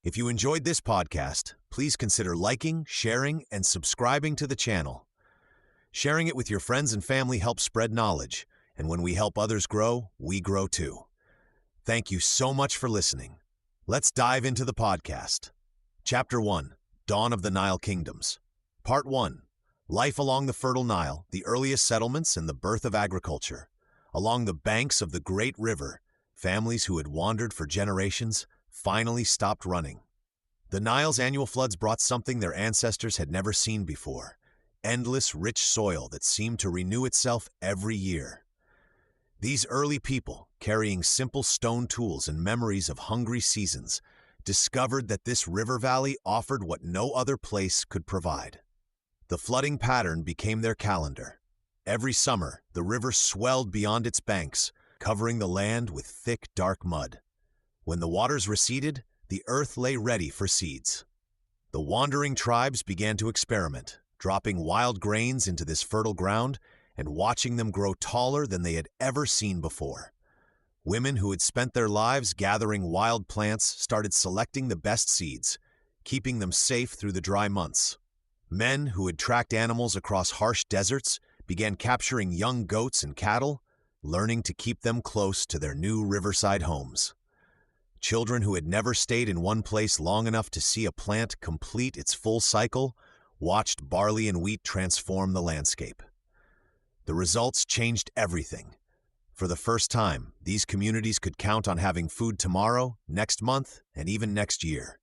If you enjoyed this podcast, please consider liking, sharing, and subscribing to the channel. Sharing it with your friends and family helps spread knowledge, and when we help others grow, we grow too. Thank you so much for listening. Let's dive into the podcast. Chapter 1, Dawn of the Nile Kingdoms. Part 1, Life along the fertile Nile, the earliest settlements and the birth of agriculture. Along the banks of the great river, families who had wandered for generations finally stopped running. The Nile's annual floods brought something their ancestors had never seen before: endless, rich soil that seemed to renew itself every year. These early people, carrying simple stone tools and memories of hungry seasons, discovered that this river valley offered what no other place could provide. The flooding pattern became their calendar. Every summer, the river swelled beyond its banks, covering the land with thick, dark mud. When the waters receded, the earth lay ready for seeds. The wandering tribes began to experiment, dropping wild grains into this fertile ground and watching them grow taller than they had ever seen before. Women who had spent their lives gathering wild plants started selecting the best seeds, keeping them safe through the dry months. Men who had tracked animals across harsh deserts began capturing young goats and cattle, learning to keep them close to their new riverside homes. Children who had never stayed in one place long enough to see a plant complete its full cycle watched barley and wheat transform the landscape. The results changed everything. For the first time, these communities could count on having food tomorrow, next month, and even next year.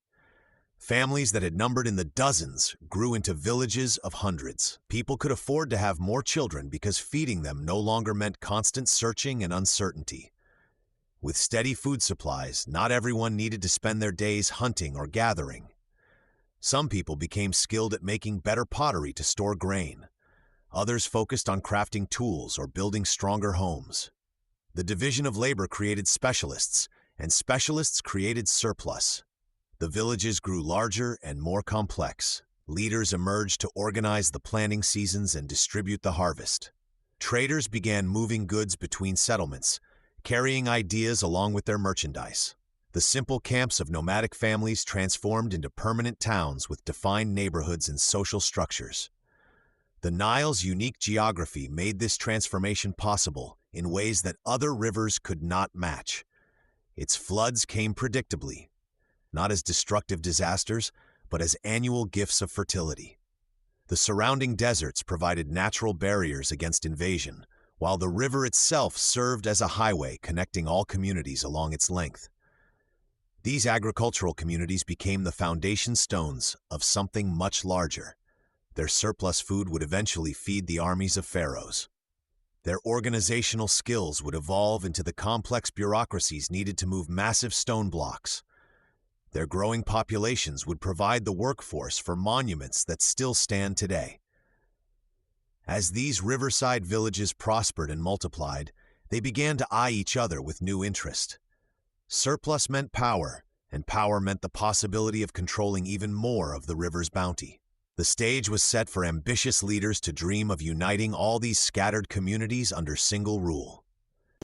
Families that had numbered in the dozens grew into villages of hundreds. People could afford to have more children because feeding them no longer meant constant searching and uncertainty. With steady food supplies, not everyone needed to spend their days hunting or gathering. Some people became skilled at making better pottery to store grain. Others focused on crafting tools or building stronger homes. The division of labor created specialists, and specialists created surplus. The villages grew larger and more complex. Leaders emerged to organize the planting seasons and distribute the harvest. Traders began moving goods between settlements, carrying ideas along with their merchandise. The simple camps of nomadic families transformed into permanent towns with defined neighborhoods and social structures. The Nile's unique geography made this transformation possible in ways that other rivers could not match. Its floods came predictably, not as destructive disasters, but as annual gifts of fertility. The surrounding deserts provided natural barriers against invasion, while the river itself served as a highway connecting all communities along its length. These agricultural communities became the foundation stones of something much larger. Their surplus food would eventually feed the armies of pharaohs. Their organizational skills would evolve into the complex bureaucracies needed to move massive stone blocks. Their growing populations would provide the workforce for monuments that still stand today. As these riverside villages prospered and multiplied, they began to eye each other with new interest. Surplus meant power, and power meant the possibility of controlling even more of the river's bounty. The stage was set for ambitious leaders to dream of uniting all these scattered communities under single rule.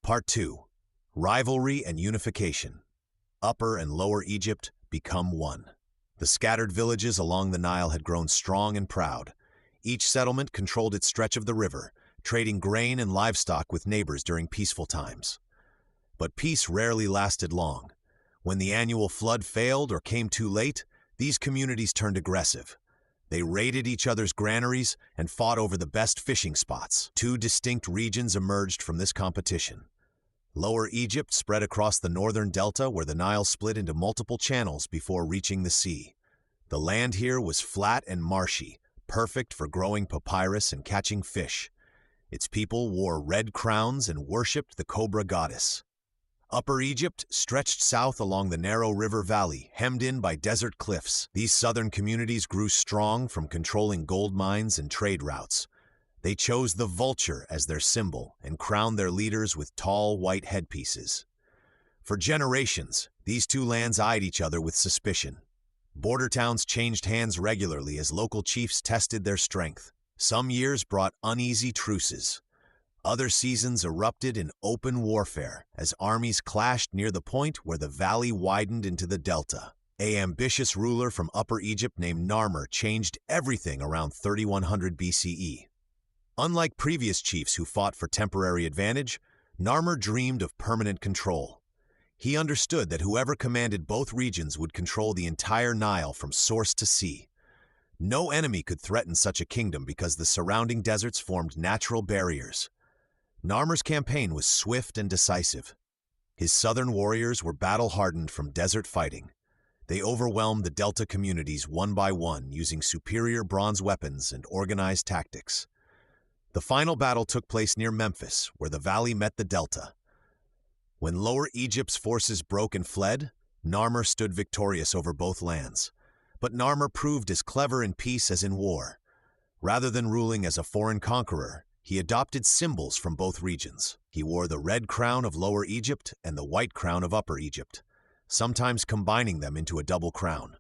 Part 2, Rivalry and Unification. Upper and Lower Egypt become one. The scattered villages along the Nile had grown strong and proud. Each settlement controlled its stretch of the river, trading grain and livestock with neighbors during peaceful times. But peace rarely lasted long. When the annual flood failed or came too late, these communities turned aggressive. They raided each other's granaries and fought over the best fishing spots. Two distinct regions emerged from this competition. Lower Egypt spread across the northern delta where the Nile split into multiple channels before reaching the sea. The land here was flat and marshy, perfect for growing papyrus and catching fish. Its people wore red crowns and worshipped the cobra goddess. Upper Egypt stretched south along the narrow river valley, hemmed in by desert cliffs. These southern communities grew strong from controlling gold mines and trade routes. They chose the vulture as their symbol and crowned their leaders with tall white headpieces. For generations, these two lands eyed each other with suspicion. Border towns changed hands regularly as local chiefs tested their strength. Some years brought uneasy truces. Other seasons erupted in open warfare as armies clashed near the point where the valley widened into the delta. An ambitious ruler from Upper Egypt named Narmer changed everything around 3100 BCE. Unlike previous chiefs who fought for temporary advantage, Narmer dreamed of permanent control. He understood that whoever commanded both regions would control the entire Nile from source to sea. No enemy could threaten such a kingdom because the surrounding deserts formed natural barriers. Narmer's campaign was swift and decisive. His southern warriors were battle-hardened from desert fighting. They overwhelmed the delta communities one by one, using superior bronze weapons and organized tactics. The final battle took place near Memphis, where the valley met the delta. When Lower Egypt's forces broke and fled, Narmer stood victorious over both lands. But Narmer proved as clever in peace as in war. Rather than ruling as a foreign conqueror, he adopted symbols from both regions. He wore the red crown of Lower Egypt and the white crown of Upper Egypt, sometimes combining them into a double crown.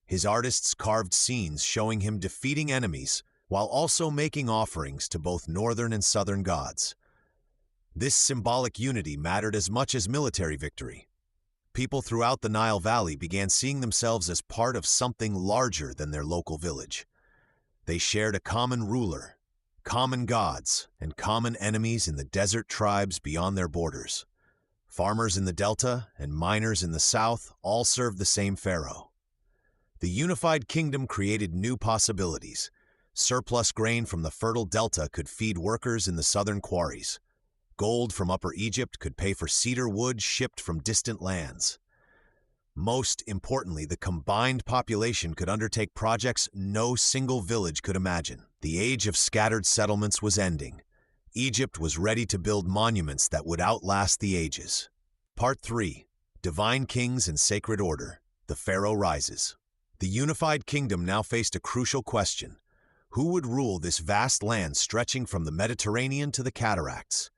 His artists carved scenes showing him defeating enemies while also making offerings to both northern and southern gods. This symbolic unity mattered as much as military victory. People throughout the Nile Valley began seeing themselves as part of something larger than their local village. They shared a common ruler, common gods, and common enemies in the desert tribes beyond their borders. Farmers in the delta and miners in the south all served the same pharaoh. The unified kingdom created new possibilities. Surplus grain from the fertile delta could feed workers in the southern quarries. Gold from Upper Egypt could pay for cedar wood shipped from distant lands. Most importantly, the combined population could undertake projects no single village could imagine. The age of scattered settlements was ending. Egypt was ready to build monuments that would outlast the ages. Part 3. Divine Kings and Sacred Order. The Pharaoh Rises. The unified kingdom now faced a crucial question. Who would rule this vast land stretching from the Mediterranean to the cataracts?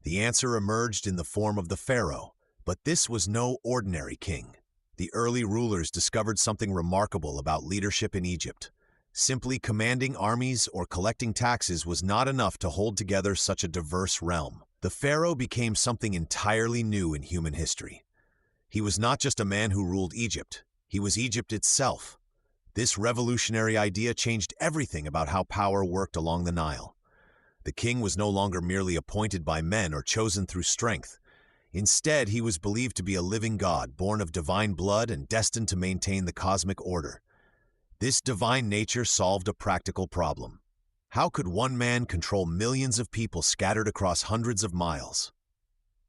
The answer emerged in the form of the pharaoh, but this was no ordinary king. The early rulers discovered something remarkable about leadership in Egypt. Simply commanding armies or collecting taxes was not enough to hold together such a diverse realm. The pharaoh became something entirely new in human history. He was not just a man who ruled Egypt, he was Egypt itself. This revolutionary idea changed everything about how power worked along the Nile. The king was no longer merely appointed by men or chosen through strength. Instead, he was believed to be a living god, born of divine blood and destined to maintain the cosmic order. This divine nature solved a practical problem. How could one man control millions of people scattered across hundreds of miles?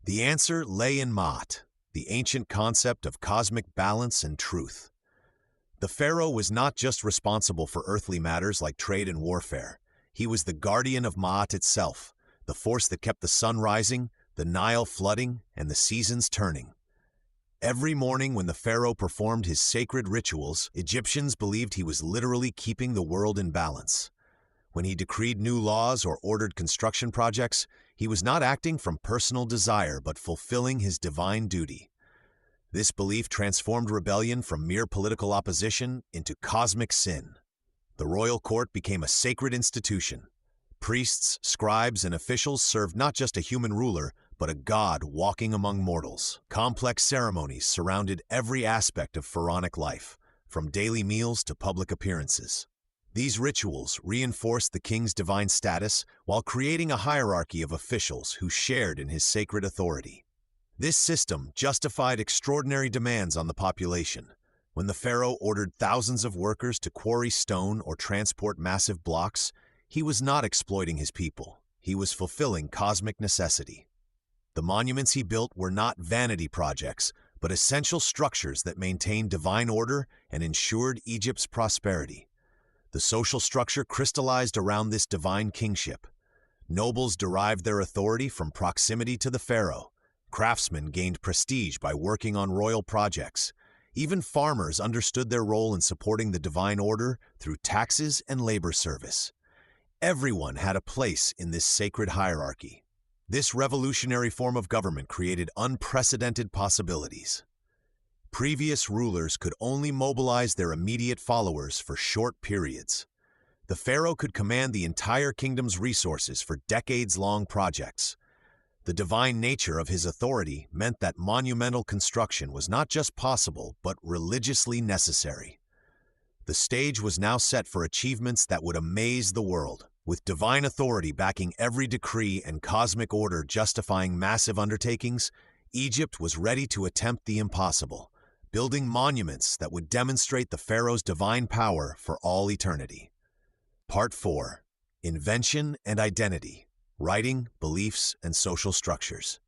The answer lay in Ma'at, the ancient concept of cosmic balance and truth. The pharaoh was not just responsible for earthly matters like trade and warfare. He was the guardian of Ma'at itself, the force that kept the sun rising, the Nile flooding, and the seasons turning. Every morning when the pharaoh performed his sacred rituals, Egyptians believed he was literally keeping the world in balance. When he decreed new laws or ordered construction projects, he was not acting from personal desire but fulfilling his divine duty. This belief transformed rebellion from mere political opposition into cosmic sin. The royal court became a sacred institution. Priests, scribes, and officials served not just a human ruler, but a god walking among mortals. Complex ceremonies surrounded every aspect of pharaonic life, from daily meals to public appearances. These rituals reinforced the king's divine status while creating a hierarchy of officials who shared in his sacred authority. This system justified extraordinary demands on the population. When the pharaoh ordered thousands of workers to quarry stone or transport massive blocks, he was not exploiting his people. He was fulfilling cosmic necessity. The monuments he built were not vanity projects, but essential structures that maintained divine order and ensured Egypt's prosperity. The social structure crystallized around this divine kingship. Nobles derived their authority from proximity to the pharaoh. Craftsmen gained prestige by working on royal projects. Even farmers understood their role in supporting the divine order through taxes and labor service. Everyone had a place in this sacred hierarchy. This revolutionary form of government created unprecedented possibilities. Previous rulers could only mobilize their immediate followers for short periods. The pharaoh could command the entire kingdom's resources for decades-long projects. The divine nature of his authority meant that monumental construction was not just possible, but religiously necessary. The stage was now set for achievements that would amaze the world. With divine authority backing every decree and cosmic order justifying massive undertakings, Egypt was ready to attempt the impossible, building monuments that would demonstrate the pharaoh's divine power for all eternity. Part 4. Invention and Identity: Writing, Beliefs, and Social Structures.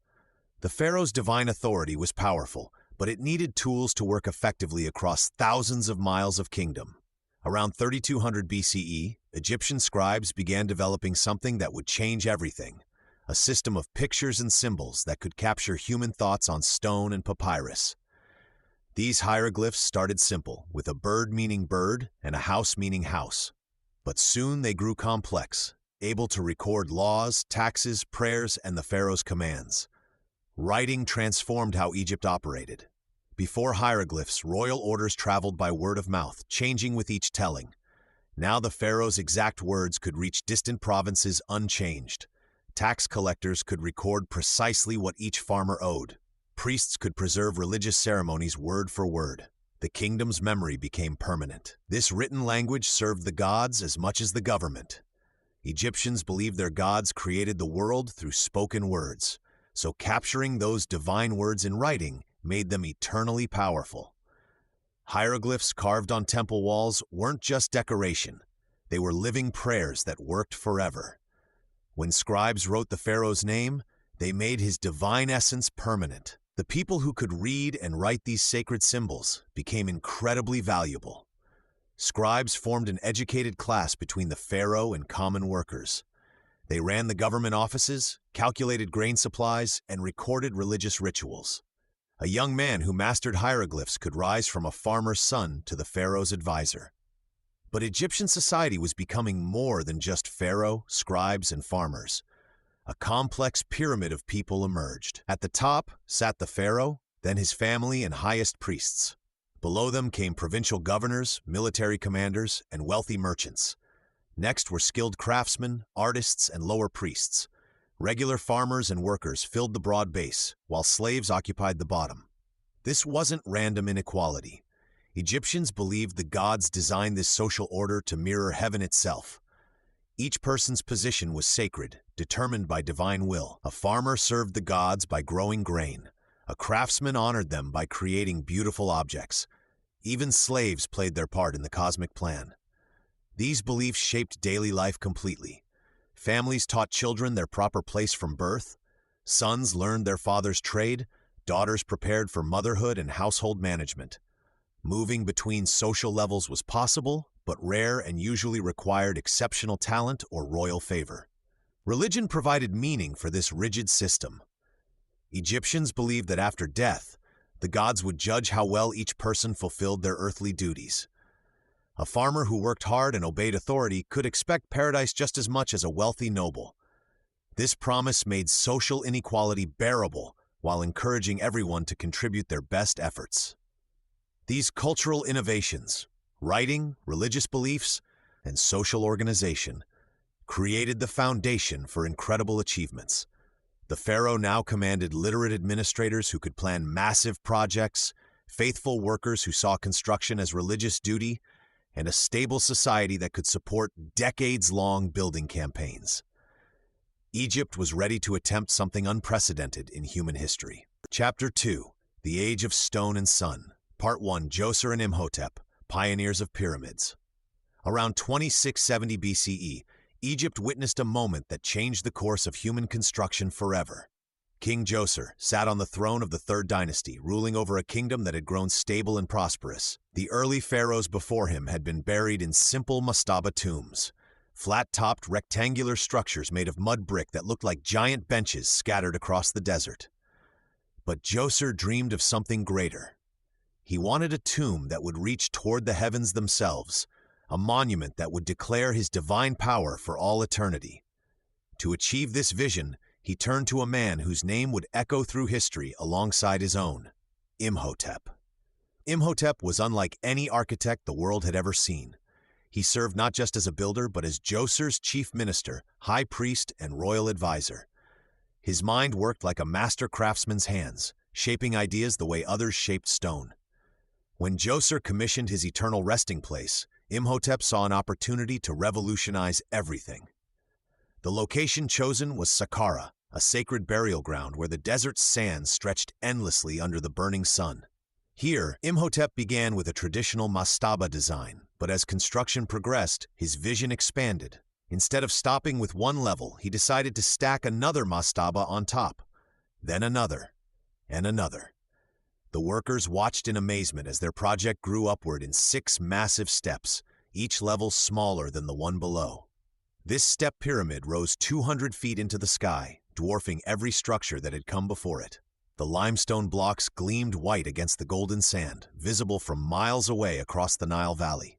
The pharaoh's divine authority was powerful, but it needed tools to work effectively across thousands of miles of kingdom. Around 3200 BCE, Egyptian scribes began developing something that would change everything: a system of pictures and symbols that could capture human thoughts on stone and papyrus. These hieroglyphs started simple, with a bird meaning bird and a house meaning house. But soon they grew complex, able to record laws, taxes, prayers, and the pharaoh's commands. Writing transformed how Egypt operated. Before hieroglyphs, royal orders traveled by word of mouth, changing with each telling. Now the pharaoh's exact words could reach distant provinces unchanged. Tax collectors could record precisely what each farmer owed. Priests could preserve religious ceremonies word for word. The kingdom's memory became permanent. This written language served the gods as much as the government. Egyptians believed their gods created the world through spoken words, so capturing those divine words in writing made them eternally powerful. Hieroglyphs carved on temple walls weren't just decoration. They were living prayers that worked forever. When scribes wrote the pharaoh's name, they made his divine essence permanent. The people who could read and write these sacred symbols became incredibly valuable. Scribes formed an educated class between the pharaoh and common workers. They ran the government offices, calculated grain supplies, and recorded religious rituals. A young man who mastered hieroglyphs could rise from a farmer's son to the pharaoh's advisor. But Egyptian society was becoming more than just pharaoh, scribes, and farmers. A complex pyramid of people emerged. At the top sat the pharaoh, then his family and highest priests. Below them came provincial governors, military commanders, and wealthy merchants. Next were skilled craftsmen, artists, and lower priests. Regular farmers and workers filled the broad base, while slaves occupied the bottom. This wasn't random inequality. Egyptians believed the gods designed this social order to mirror heaven itself. Each person's position was sacred, determined by divine will. A farmer served the gods by growing grain. A craftsman honored them by creating beautiful objects. Even slaves played their part in the cosmic plan. These beliefs shaped daily life completely. Families taught children their proper place from birth. Sons learned their father's trade. Daughters prepared for motherhood and household management. Moving between social levels was possible, but rare and usually required exceptional talent or royal favor. Religion provided meaning for this rigid system. Egyptians believed that after death, the gods would judge how well each person fulfilled their earthly duties. A farmer who worked hard and obeyed authority could expect paradise just as much as a wealthy noble. This promise made social inequality bearable while encouraging everyone to contribute their best efforts. These cultural innovations, writing, religious beliefs, and social organization, created the foundation for incredible achievements. The pharaoh now commanded literate administrators who could plan massive projects, faithful workers who saw construction as religious duty, and a stable society that could support decades-long building campaigns. Egypt was ready to attempt something unprecedented in human history. Chapter 2: The Age of Stone and Sun. Part 1: Djoser and Imhotep, Pioneers of Pyramids. Around 2670 BCE, Egypt witnessed a moment that changed the course of human construction forever. King Djoser sat on the throne of the Third Dynasty, ruling over a kingdom that had grown stable and prosperous. The early pharaohs before him had been buried in simple mastaba tombs, flat-topped rectangular structures made of mud brick that looked like giant benches scattered across the desert. But Djoser dreamed of something greater. He wanted a tomb that would reach toward the heavens themselves, a monument that would declare his divine power for all eternity. To achieve this vision, he turned to a man whose name would echo through history alongside his own: Imhotep. Imhotep was unlike any architect the world had ever seen. He served not just as a builder, but as Djoser's chief minister, high priest, and royal advisor. His mind worked like a master craftsman's hands, shaping ideas the way others shaped stone. When Djoser commissioned his eternal resting place, Imhotep saw an opportunity to revolutionize everything. The location chosen was Saqqara, a sacred burial ground where the desert's sands stretched endlessly under the burning sun. Here, Imhotep began with a traditional mastaba design, but as construction progressed, his vision expanded. Instead of stopping with one level, he decided to stack another mastaba on top, then another, and another. The workers watched in amazement as their project grew upward in 6 massive steps, each level smaller than the one below. This step pyramid rose 200 feet into the sky, dwarfing every structure that had come before it. The limestone blocks gleamed white against the golden sand, visible from miles away across the Nile Valley.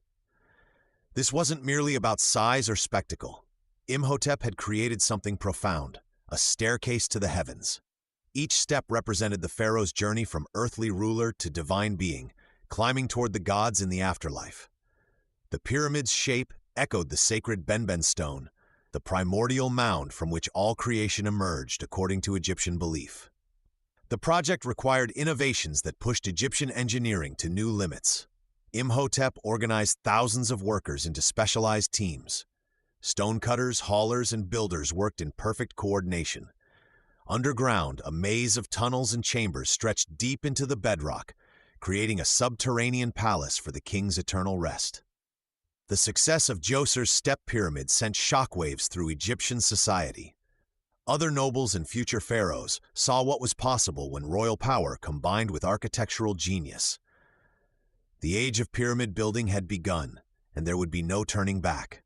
This wasn't merely about size or spectacle. Imhotep had created something profound, a staircase to the heavens. Each step represented the pharaoh's journey from earthly ruler to divine being, climbing toward the gods in the afterlife. The pyramid's shape echoed the sacred Benben stone, the primordial mound from which all creation emerged according to Egyptian belief. The project required innovations that pushed Egyptian engineering to new limits. Imhotep organized thousands of workers into specialized teams. Stonecutters, haulers, and builders worked in perfect coordination. Underground, a maze of tunnels and chambers stretched deep into the bedrock, creating a subterranean palace for the king's eternal rest. The success of Djoser's step pyramid sent shockwaves through Egyptian society. Other nobles and future pharaohs saw what was possible when royal power combined with architectural genius. The age of pyramid building had begun, and there would be no turning back.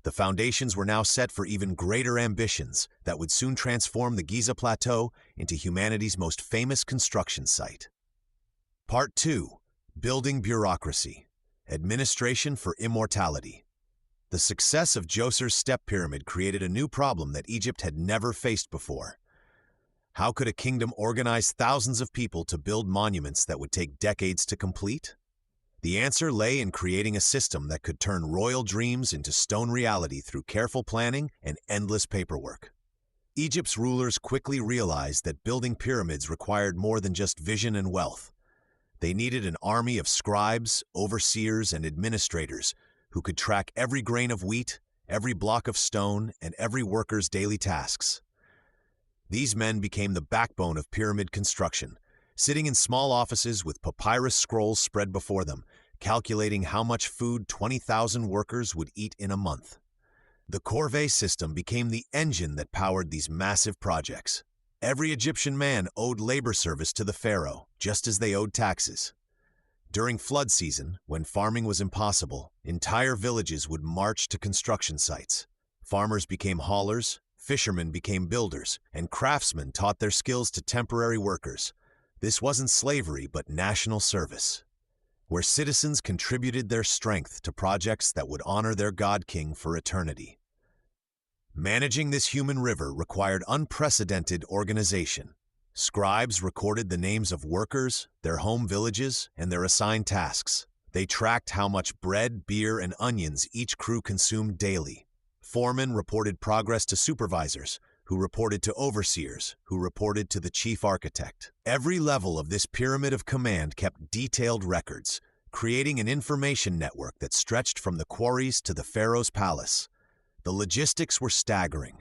The foundations were now set for even greater ambitions that would soon transform the Giza Plateau into humanity's most famous construction site. Part 2. Building Bureaucracy. Administration for Immortality. The success of Djoser's step pyramid created a new problem that Egypt had never faced before. How could a kingdom organize thousands of people to build monuments that would take decades to complete? The answer lay in creating a system that could turn royal dreams into stone reality through careful planning and endless paperwork. Egypt's rulers quickly realized that building pyramids required more than just vision and wealth. They needed an army of scribes, overseers, and administrators who could track every grain of wheat, every block of stone, and every worker's daily tasks. These men became the backbone of pyramid construction, sitting in small offices with papyrus scrolls spread before them, calculating how much food 20,000 workers would eat in a month. The corvée system became the engine that powered these massive projects. Every Egyptian man owed labor service to the pharaoh, just as they owed taxes. During flood season, when farming was impossible, entire villages would march to construction sites. Farmers became haulers, fishermen became builders, and craftsmen taught their skills to temporary workers. This wasn't slavery, but national service, where citizens contributed their strength to projects that would honor their god-king for eternity. Managing this human river required unprecedented organization. Scribes recorded the names of workers, their home villages, and their assigned tasks. They tracked how much bread, beer, and onions each crew consumed daily. Foremen reported progress to supervisors, who reported to overseers, who reported to the chief architect. Every level of this pyramid of command kept detailed records, creating an information network that stretched from the quarries to the pharaoh's palace. The logistics were staggering.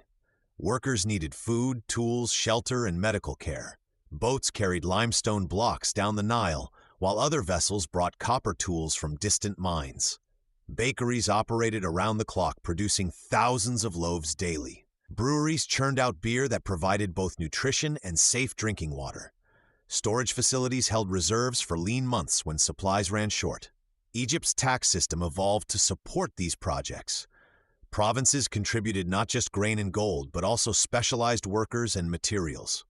Workers needed food, tools, shelter, and medical care. Boats carried limestone blocks down the Nile, while other vessels brought copper tools from distant mines. Bakeries operated around the clock, producing thousands of loaves daily. Breweries churned out beer that provided both nutrition and safe drinking water. Storage facilities held reserves for lean months when supplies ran short. Egypt's tax system evolved to support these projects. Provinces contributed not just grain and gold, but also specialized workers and materials.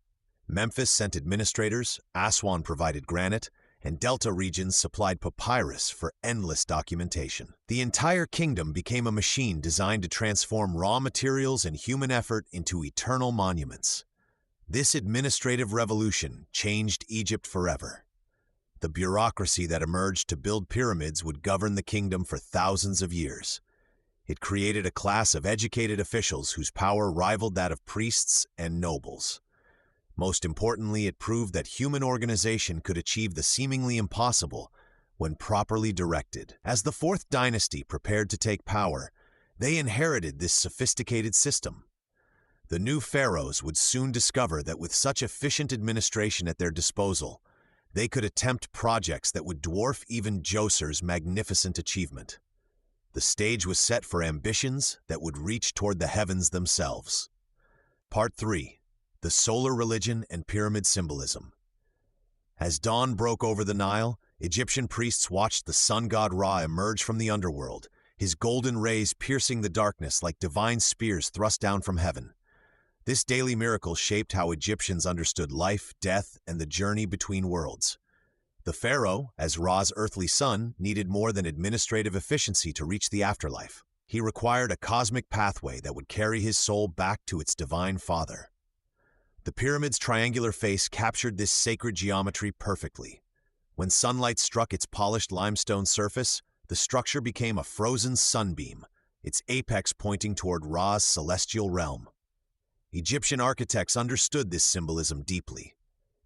Memphis sent administrators, Aswan provided granite, and Delta regions supplied papyrus for endless documentation. The entire kingdom became a machine designed to transform raw materials and human effort into eternal monuments. This administrative revolution changed Egypt forever. The bureaucracy that emerged to build pyramids would govern the kingdom for thousands of years. It created a class of educated officials whose power rivaled that of priests and nobles. Most importantly, it proved that human organization could achieve the seemingly impossible when properly directed. As the Fourth Dynasty prepared to take power, they inherited this sophisticated system. The new pharaohs would soon discover that with such efficient administration at their disposal, they could attempt projects that would dwarf even Djoser's magnificent achievement. The stage was set for ambitions that would reach toward the heavens themselves. Part 3. The Solar Religion and Pyramid Symbolism. As dawn broke over the Nile, Egyptian priests watched the sun god Ra emerge from the underworld, his golden rays piercing the darkness like divine spears thrust down from heaven. This daily miracle shaped how Egyptians understood life, death, and the journey between worlds. The pharaoh, as Ra's earthly son, needed more than administrative efficiency to reach the afterlife. He required a cosmic pathway that would carry his soul back to its divine father. The pyramid's triangular face captured this sacred geometry perfectly. When sunlight struck its polished limestone surface, the structure became a frozen sunbeam, its apex pointing toward Ra's celestial realm. Egyptian architects understood this symbolism deeply.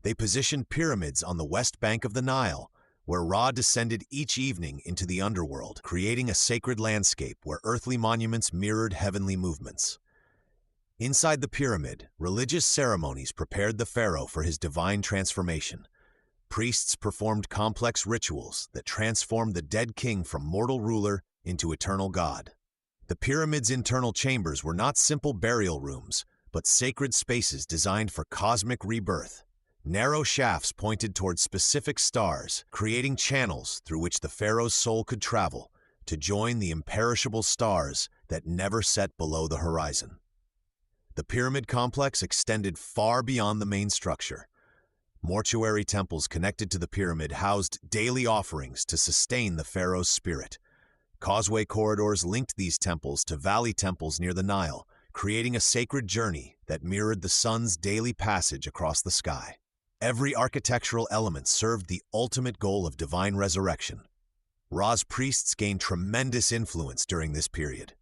They positioned pyramids on the west bank of the Nile, where Ra descended each evening into the underworld, creating a sacred landscape where earthly monuments mirrored heavenly movements. Inside the pyramid, religious ceremonies prepared the pharaoh for his divine transformation. Priests performed complex rituals that transformed the dead king from mortal ruler into eternal god. The pyramid's internal chambers were not simple burial rooms, but sacred spaces designed for cosmic rebirth. Narrow shafts pointed toward specific stars, creating channels through which the pharaoh's soul could travel to join the imperishable stars that never set below the horizon. The pyramid complex extended far beyond the main structure. Mortuary temples connected to the pyramid housed daily offerings to sustain the pharaoh's spirit. Causeway corridors linked these temples to valley temples near the Nile, creating a sacred journey that mirrored the sun's daily passage across the sky. Every architectural element served the ultimate goal of divine resurrection. Ra's priests gained tremendous influence during this period.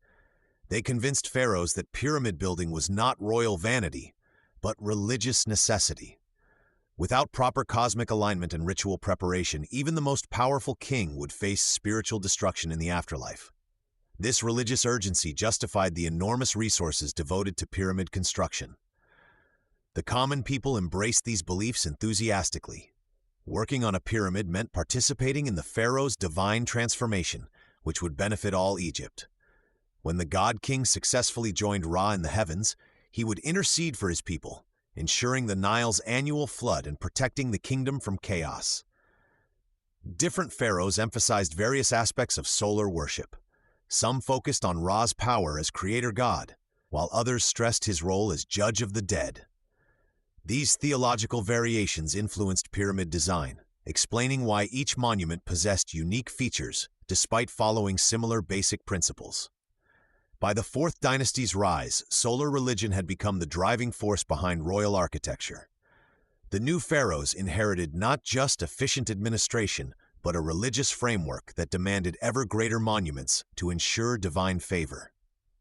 They convinced pharaohs that pyramid building was not royal vanity, but religious necessity. Without proper cosmic alignment and ritual preparation, even the most powerful king would face spiritual destruction in the afterlife. This religious urgency justified the enormous resources devoted to pyramid construction. The common people embraced these beliefs enthusiastically. Working on a pyramid meant participating in the pharaoh's divine transformation, which would benefit all Egypt. When the god-king successfully joined Ra in the heavens, he would intercede for his people, ensuring the Nile's annual flood and protecting the kingdom from chaos. Different pharaohs emphasized various aspects of solar worship. Some focused on Ra's power as creator god, while others stressed his role as judge of the dead. These theological variations influenced pyramid design, explaining why each monument possessed unique features despite following similar basic principles. By the Fourth Dynasty's rise, solar religion had become the driving force behind royal architecture. The new pharaohs inherited not just efficient administration, but a religious framework that demanded ever greater monuments to ensure divine favor.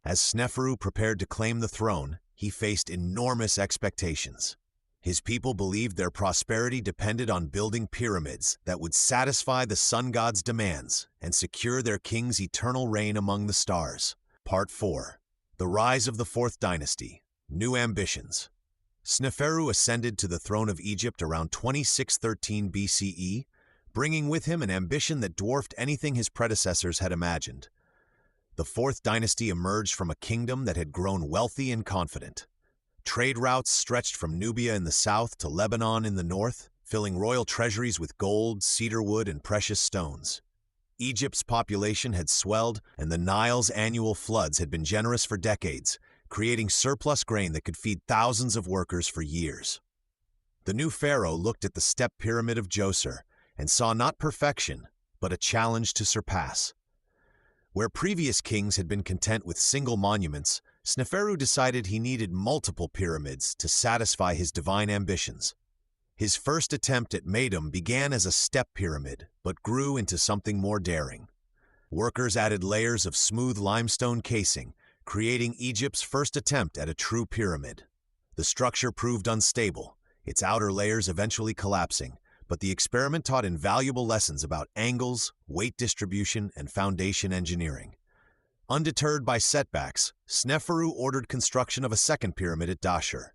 As Sneferu prepared to claim the throne, he faced enormous expectations. His people believed their prosperity depended on building pyramids that would satisfy the sun god's demands and secure their king's eternal reign among the stars. Part 4. The Rise of the Fourth Dynasty. New Ambitions. Sneferu ascended to the throne of Egypt around 2613 BCE, bringing with him an ambition that dwarfed anything his predecessors had imagined. The Fourth Dynasty emerged from a kingdom that had grown wealthy and confident. Trade routes stretched from Nubia in the south to Lebanon in the north, filling royal treasuries with gold, cedar wood, and precious stones. Egypt's population had swelled, and the Nile's annual floods had been generous for decades, creating surplus grain that could feed thousands of workers for years. The new pharaoh looked at the step pyramid of Djoser and saw not perfection, but a challenge to surpass. Where previous kings had been content with single monuments, Sneferu decided he needed multiple pyramids to satisfy his divine ambitions. His first attempt at Meidum began as a step pyramid, but grew into something more daring. Workers added layers of smooth limestone casing, creating Egypt's first attempt at a true pyramid. The structure proved unstable, its outer layers eventually collapsing, but the experiment taught invaluable lessons about angles, weight distribution, and foundation engineering. Undeterred by setbacks, Sneferu ordered construction of a second pyramid at Dashur.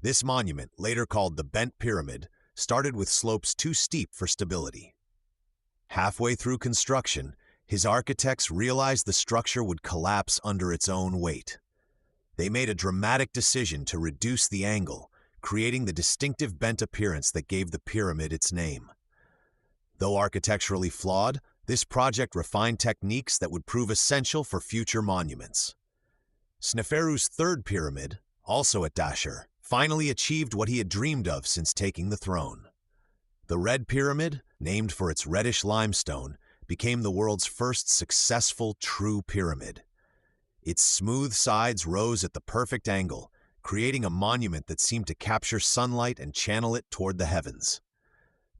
This monument, later called the Bent Pyramid, started with slopes too steep for stability. Halfway through construction, his architects realized the structure would collapse under its own weight. They made a dramatic decision to reduce the angle, creating the distinctive bent appearance that gave the pyramid its name. Though architecturally flawed, this project refined techniques that would prove essential for future monuments. Sneferu's third pyramid, also at Dashur, finally achieved what he had dreamed of since taking the throne. The Red Pyramid, named for its reddish limestone, became the world's first successful true pyramid. Its smooth sides rose at the perfect angle, creating a monument that seemed to capture sunlight and channel it toward the heavens.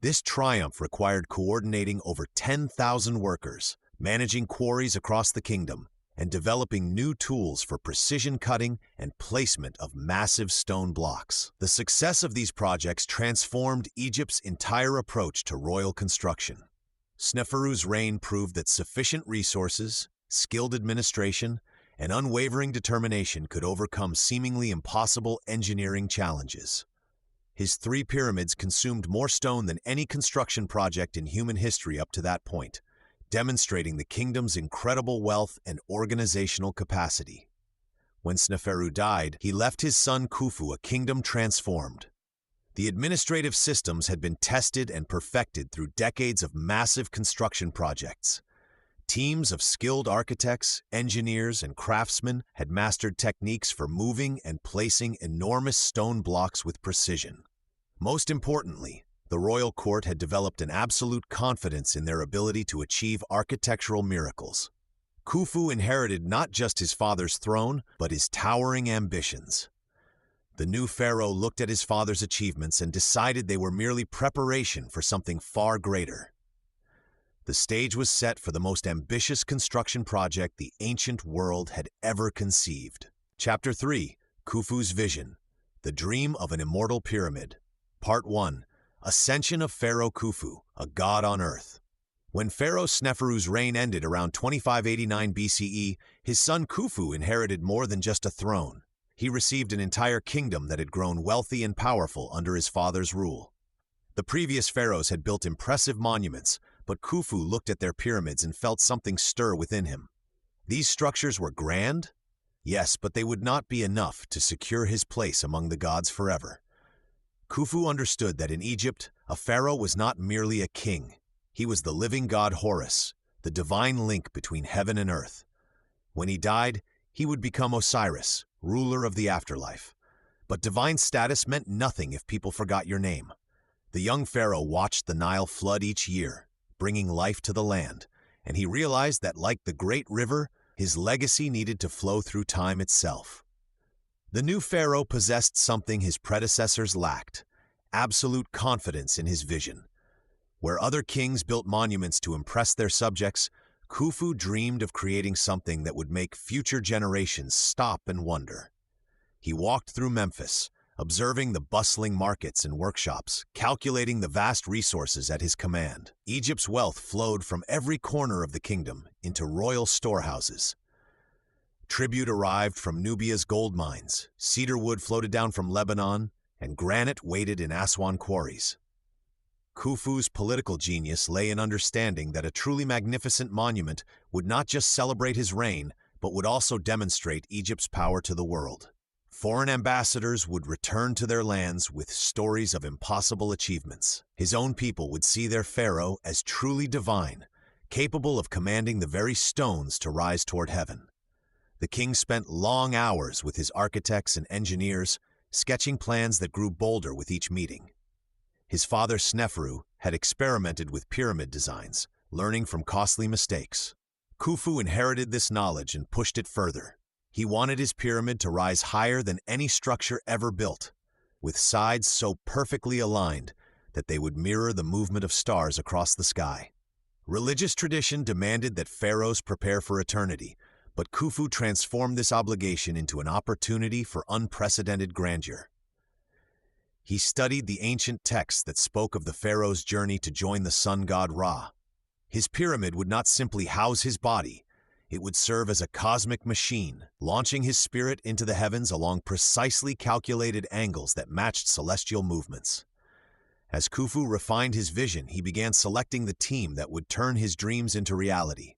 This triumph required coordinating over 10,000 workers, managing quarries across the kingdom, and developing new tools for precision cutting and placement of massive stone blocks. The success of these projects transformed Egypt's entire approach to royal construction. Sneferu's reign proved that sufficient resources, skilled administration, and unwavering determination could overcome seemingly impossible engineering challenges. His 3 pyramids consumed more stone than any construction project in human history up to that point, demonstrating the kingdom's incredible wealth and organizational capacity. When Sneferu died, he left his son Khufu a kingdom transformed. The administrative systems had been tested and perfected through decades of massive construction projects. Teams of skilled architects, engineers, and craftsmen had mastered techniques for moving and placing enormous stone blocks with precision. Most importantly, the royal court had developed an absolute confidence in their ability to achieve architectural miracles. Khufu inherited not just his father's throne, but his towering ambitions. The new pharaoh looked at his father's achievements and decided they were merely preparation for something far greater. The stage was set for the most ambitious construction project the ancient world had ever conceived. Chapter 3, Khufu's Vision, The Dream of an Immortal Pyramid. Part 1, Ascension of Pharaoh Khufu, a God on Earth. When Pharaoh Sneferu's reign ended around 2589 BCE, his son Khufu inherited more than just a throne. He received an entire kingdom that had grown wealthy and powerful under his father's rule. The previous pharaohs had built impressive monuments, but Khufu looked at their pyramids and felt something stir within him. These structures were grand? Yes, but they would not be enough to secure his place among the gods forever. Khufu understood that in Egypt, a pharaoh was not merely a king. He was the living god Horus, the divine link between heaven and earth. When he died, he would become Osiris, ruler of the afterlife. But divine status meant nothing if people forgot your name. The young pharaoh watched the Nile flood each year, bringing life to the land, and he realized that, like the great river, his legacy needed to flow through time itself. The new pharaoh possessed something his predecessors lacked: absolute confidence in his vision. Where other kings built monuments to impress their subjects, Khufu dreamed of creating something that would make future generations stop and wonder. He walked through Memphis, observing the bustling markets and workshops, calculating the vast resources at his command. Egypt's wealth flowed from every corner of the kingdom into royal storehouses. Tribute arrived from Nubia's gold mines, cedar wood floated down from Lebanon, and granite waited in Aswan quarries. Khufu's political genius lay in understanding that a truly magnificent monument would not just celebrate his reign, but would also demonstrate Egypt's power to the world. Foreign ambassadors would return to their lands with stories of impossible achievements. His own people would see their pharaoh as truly divine, capable of commanding the very stones to rise toward heaven. The king spent long hours with his architects and engineers, sketching plans that grew bolder with each meeting. His father Sneferu had experimented with pyramid designs, learning from costly mistakes. Khufu inherited this knowledge and pushed it further. He wanted his pyramid to rise higher than any structure ever built, with sides so perfectly aligned that they would mirror the movement of stars across the sky. Religious tradition demanded that pharaohs prepare for eternity, but Khufu transformed this obligation into an opportunity for unprecedented grandeur. He studied the ancient texts that spoke of the pharaoh's journey to join the sun god Ra. His pyramid would not simply house his body, it would serve as a cosmic machine, launching his spirit into the heavens along precisely calculated angles that matched celestial movements. As Khufu refined his vision, he began selecting the team that would turn his dreams into reality.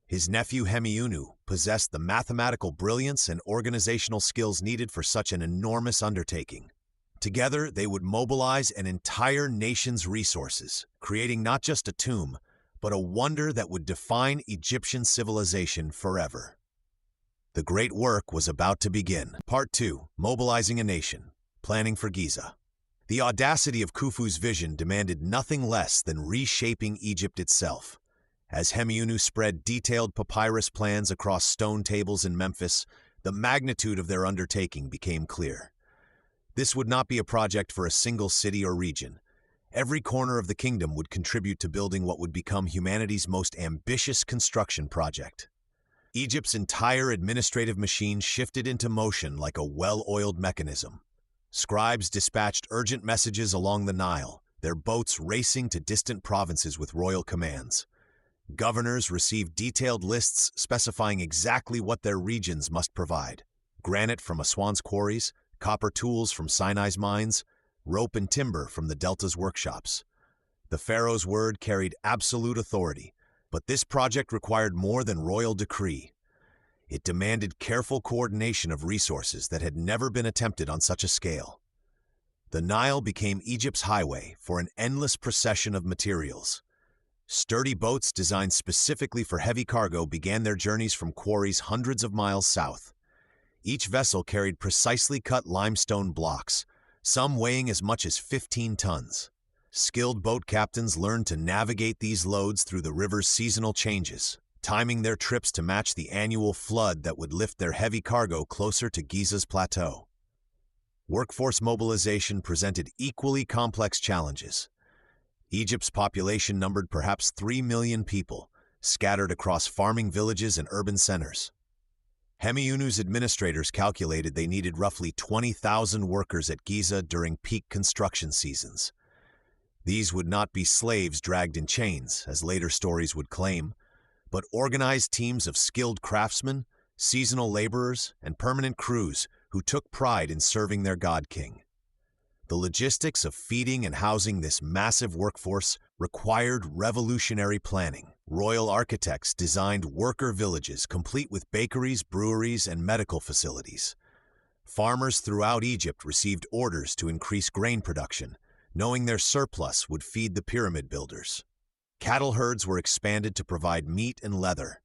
His nephew Hemiunu possessed the mathematical brilliance and organizational skills needed for such an enormous undertaking. Together, they would mobilize an entire nation's resources, creating not just a tomb, but a wonder that would define Egyptian civilization forever. The great work was about to begin. Part 2. Mobilizing a Nation. Planning for Giza. The audacity of Khufu's vision demanded nothing less than reshaping Egypt itself. As Hemiunu spread detailed papyrus plans across stone tables in Memphis, the magnitude of their undertaking became clear. This would not be a project for a single city or region. Every corner of the kingdom would contribute to building what would become humanity's most ambitious construction project. Egypt's entire administrative machine shifted into motion like a well-oiled mechanism. Scribes dispatched urgent messages along the Nile, their boats racing to distant provinces with royal commands. Governors received detailed lists specifying exactly what their regions must provide: granite from Aswan's quarries, copper tools from Sinai's mines, rope and timber from the Delta's workshops. The pharaoh's word carried absolute authority, but this project required more than royal decree. It demanded careful coordination of resources that had never been attempted on such a scale. The Nile became Egypt's highway for an endless procession of materials. Sturdy boats designed specifically for heavy cargo began their journeys from quarries hundreds of miles south. Each vessel carried precisely cut limestone blocks, some weighing as much as 15 tons. Skilled boat captains learned to navigate these loads through the river's seasonal changes, timing their trips to match the annual flood that would lift their heavy cargo closer to Giza's plateau. Workforce mobilization presented equally complex challenges. Egypt's population numbered perhaps 3 million people, scattered across farming villages and urban centers. Hemiunu's administrators calculated they needed roughly 20,000 workers at Giza during peak construction seasons. These would not be slaves dragged in chains, as later stories would claim, but organized teams of skilled craftsmen, seasonal laborers, and permanent crews who took pride in serving their god-king. The logistics of feeding and housing this massive workforce required revolutionary planning. Royal architects designed worker villages complete with bakeries, breweries, and medical facilities. Farmers throughout Egypt received orders to increase grain production, knowing their surplus would feed the pyramid builders. Cattle herds were expanded to provide meat and leather.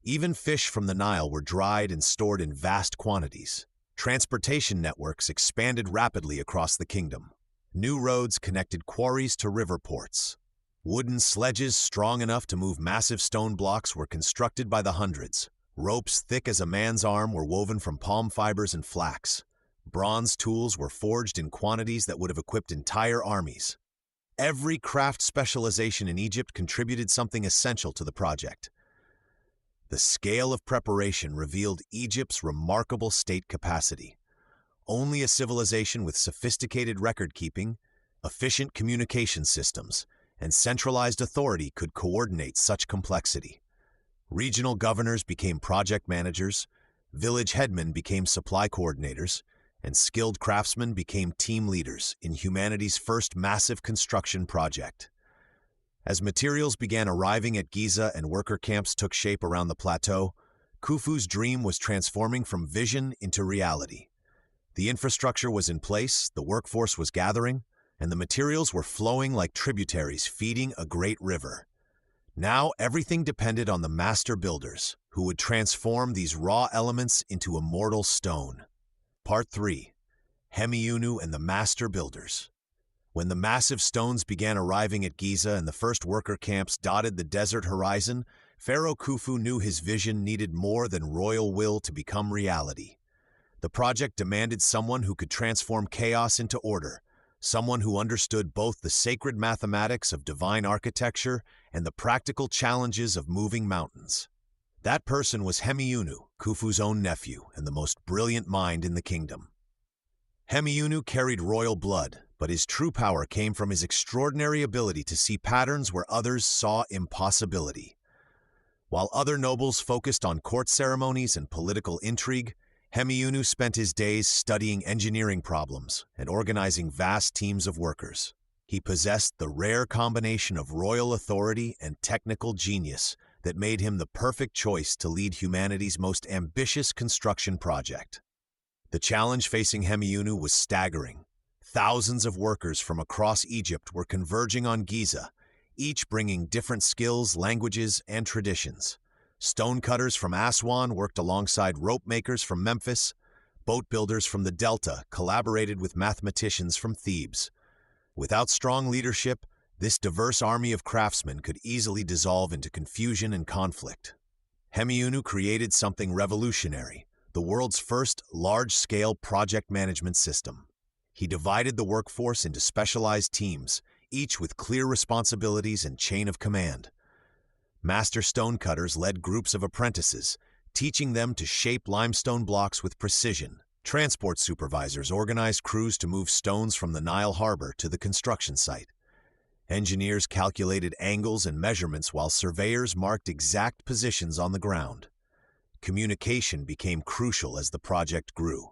Even fish from the Nile were dried and stored in vast quantities. Transportation networks expanded rapidly across the kingdom. New roads connected quarries to river ports. Wooden sledges strong enough to move massive stone blocks were constructed by the hundreds. Ropes thick as a man's arm were woven from palm fibers and flax. Bronze tools were forged in quantities that would have equipped entire armies. Every craft specialization in Egypt contributed something essential to the project. The scale of preparation revealed Egypt's remarkable state capacity. Only a civilization with sophisticated record-keeping, efficient communication systems, and centralized authority could coordinate such complexity. Regional governors became project managers, village headmen became supply coordinators, and skilled craftsmen became team leaders in humanity's first massive construction project. As materials began arriving at Giza and worker camps took shape around the plateau, Khufu's dream was transforming from vision into reality. The infrastructure was in place, the workforce was gathering, and the materials were flowing like tributaries feeding a great river. Now everything depended on the master builders, who would transform these raw elements into immortal stone. Part 3. Hemiunu and the Master Builders. When the massive stones began arriving at Giza and the first worker camps dotted the desert horizon, Pharaoh Khufu knew his vision needed more than royal will to become reality. The project demanded someone who could transform chaos into order, someone who understood both the sacred mathematics of divine architecture and the practical challenges of moving mountains. That person was Hemiunu, Khufu's own nephew and the most brilliant mind in the kingdom. Hemiunu carried royal blood, but his true power came from his extraordinary ability to see patterns where others saw impossibility. While other nobles focused on court ceremonies and political intrigue, Hemiunu spent his days studying engineering problems and organizing vast teams of workers. He possessed the rare combination of royal authority and technical genius that made him the perfect choice to lead humanity's most ambitious construction project. The challenge facing Hemiunu was staggering. Thousands of workers from across Egypt were converging on Giza, each bringing different skills, languages, and traditions. Stonecutters from Aswan worked alongside rope makers from Memphis. Boat builders from the Delta collaborated with mathematicians from Thebes. Without strong leadership, this diverse army of craftsmen could easily dissolve into confusion and conflict. Hemiunu created something revolutionary, the world's first large-scale project management system. He divided the workforce into specialized teams, each with clear responsibilities and chain of command. Master stonecutters led groups of apprentices, teaching them to shape limestone blocks with precision. Transport supervisors organized crews to move stones from the Nile harbor to the construction site. Engineers calculated angles and measurements while surveyors marked exact positions on the ground. Communication became crucial as the project grew.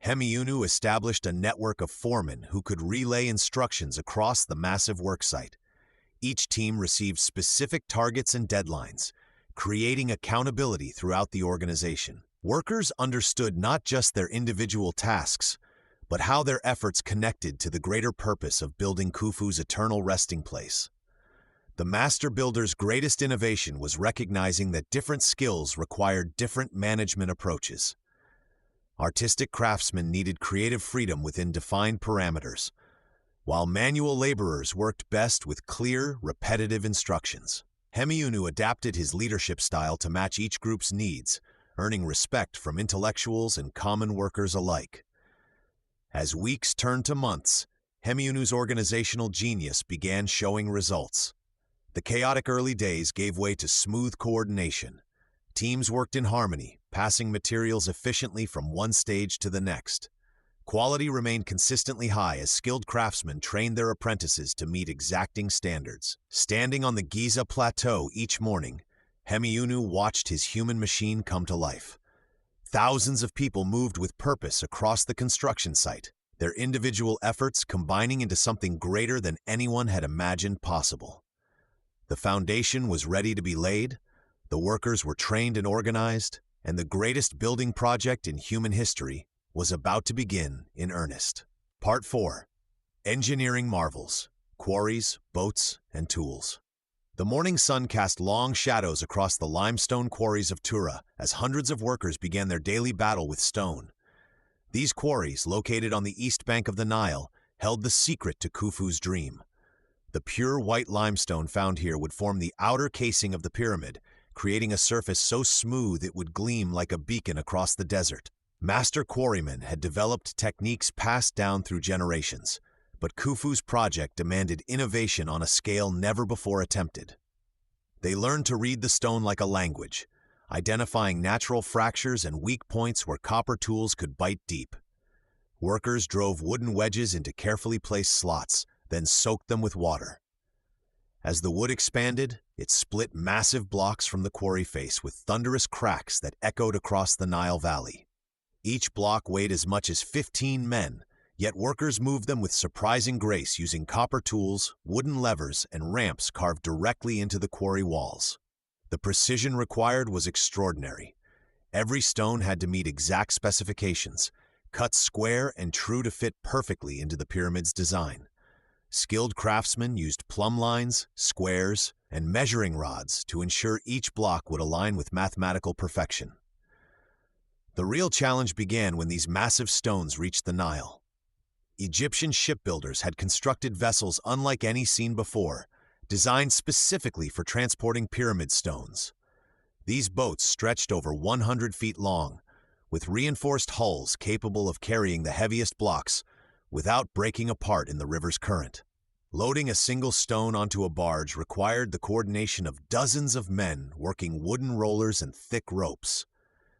Hemiunu established a network of foremen who could relay instructions across the massive worksite. Each team received specific targets and deadlines, creating accountability throughout the organization. Workers understood not just their individual tasks, but how their efforts connected to the greater purpose of building Khufu's eternal resting place. The master builder's greatest innovation was recognizing that different skills required different management approaches. Artistic craftsmen needed creative freedom within defined parameters, while manual laborers worked best with clear, repetitive instructions. Hemiunu adapted his leadership style to match each group's needs, earning respect from intellectuals and common workers alike. As weeks turned to months, Hemiunu's organizational genius began showing results. The chaotic early days gave way to smooth coordination. Teams worked in harmony, passing materials efficiently from one stage to the next. Quality remained consistently high as skilled craftsmen trained their apprentices to meet exacting standards. Standing on the Giza plateau each morning, Hemiunu watched his human machine come to life. Thousands of people moved with purpose across the construction site, their individual efforts combining into something greater than anyone had imagined possible. The foundation was ready to be laid, the workers were trained and organized, and the greatest building project in human history was about to begin in earnest. Part 4. Engineering Marvels, Quarries, Boats, and Tools. The morning sun cast long shadows across the limestone quarries of Tura as hundreds of workers began their daily battle with stone. These quarries, located on the east bank of the Nile, held the secret to Khufu's dream. The pure white limestone found here would form the outer casing of the pyramid, creating a surface so smooth it would gleam like a beacon across the desert. Master quarrymen had developed techniques passed down through generations, but Khufu's project demanded innovation on a scale never before attempted. They learned to read the stone like a language, identifying natural fractures and weak points where copper tools could bite deep. Workers drove wooden wedges into carefully placed slots, then soaked them with water. As the wood expanded, it split massive blocks from the quarry face with thunderous cracks that echoed across the Nile Valley. Each block weighed as much as 15 men, yet workers moved them with surprising grace using copper tools, wooden levers, and ramps carved directly into the quarry walls. The precision required was extraordinary. Every stone had to meet exact specifications, cut square and true to fit perfectly into the pyramid's design. Skilled craftsmen used plumb lines, squares, and measuring rods to ensure each block would align with mathematical perfection. The real challenge began when these massive stones reached the Nile. Egyptian shipbuilders had constructed vessels unlike any seen before, designed specifically for transporting pyramid stones. These boats stretched over 100 feet long, with reinforced hulls capable of carrying the heaviest blocks, without breaking apart in the river's current. Loading a single stone onto a barge required the coordination of dozens of men working wooden rollers and thick ropes.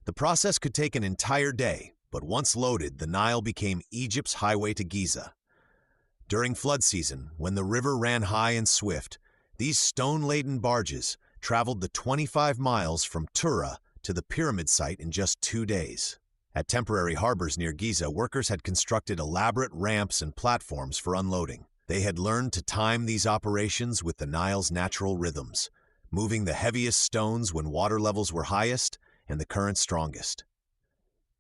The process could take an entire day, but once loaded, the Nile became Egypt's highway to Giza. During flood season, when the river ran high and swift, these stone-laden barges traveled the 25 miles from Tura to the pyramid site in just 2 days. At temporary harbors near Giza, workers had constructed elaborate ramps and platforms for unloading. They had learned to time these operations with the Nile's natural rhythms, moving the heaviest stones when water levels were highest and the current strongest.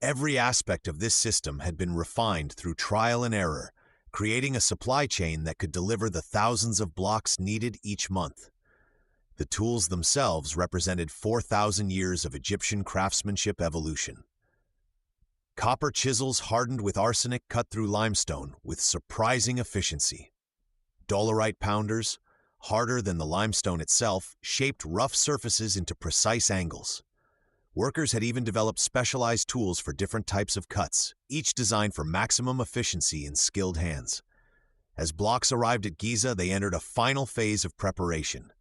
Every aspect of this system had been refined through trial and error, creating a supply chain that could deliver the thousands of blocks needed each month. The tools themselves represented 4,000 years of Egyptian craftsmanship evolution. Copper chisels hardened with arsenic cut through limestone with surprising efficiency. Dolerite pounders, harder than the limestone itself, shaped rough surfaces into precise angles. Workers had even developed specialized tools for different types of cuts, each designed for maximum efficiency in skilled hands. As blocks arrived at Giza, they entered a final phase of preparation.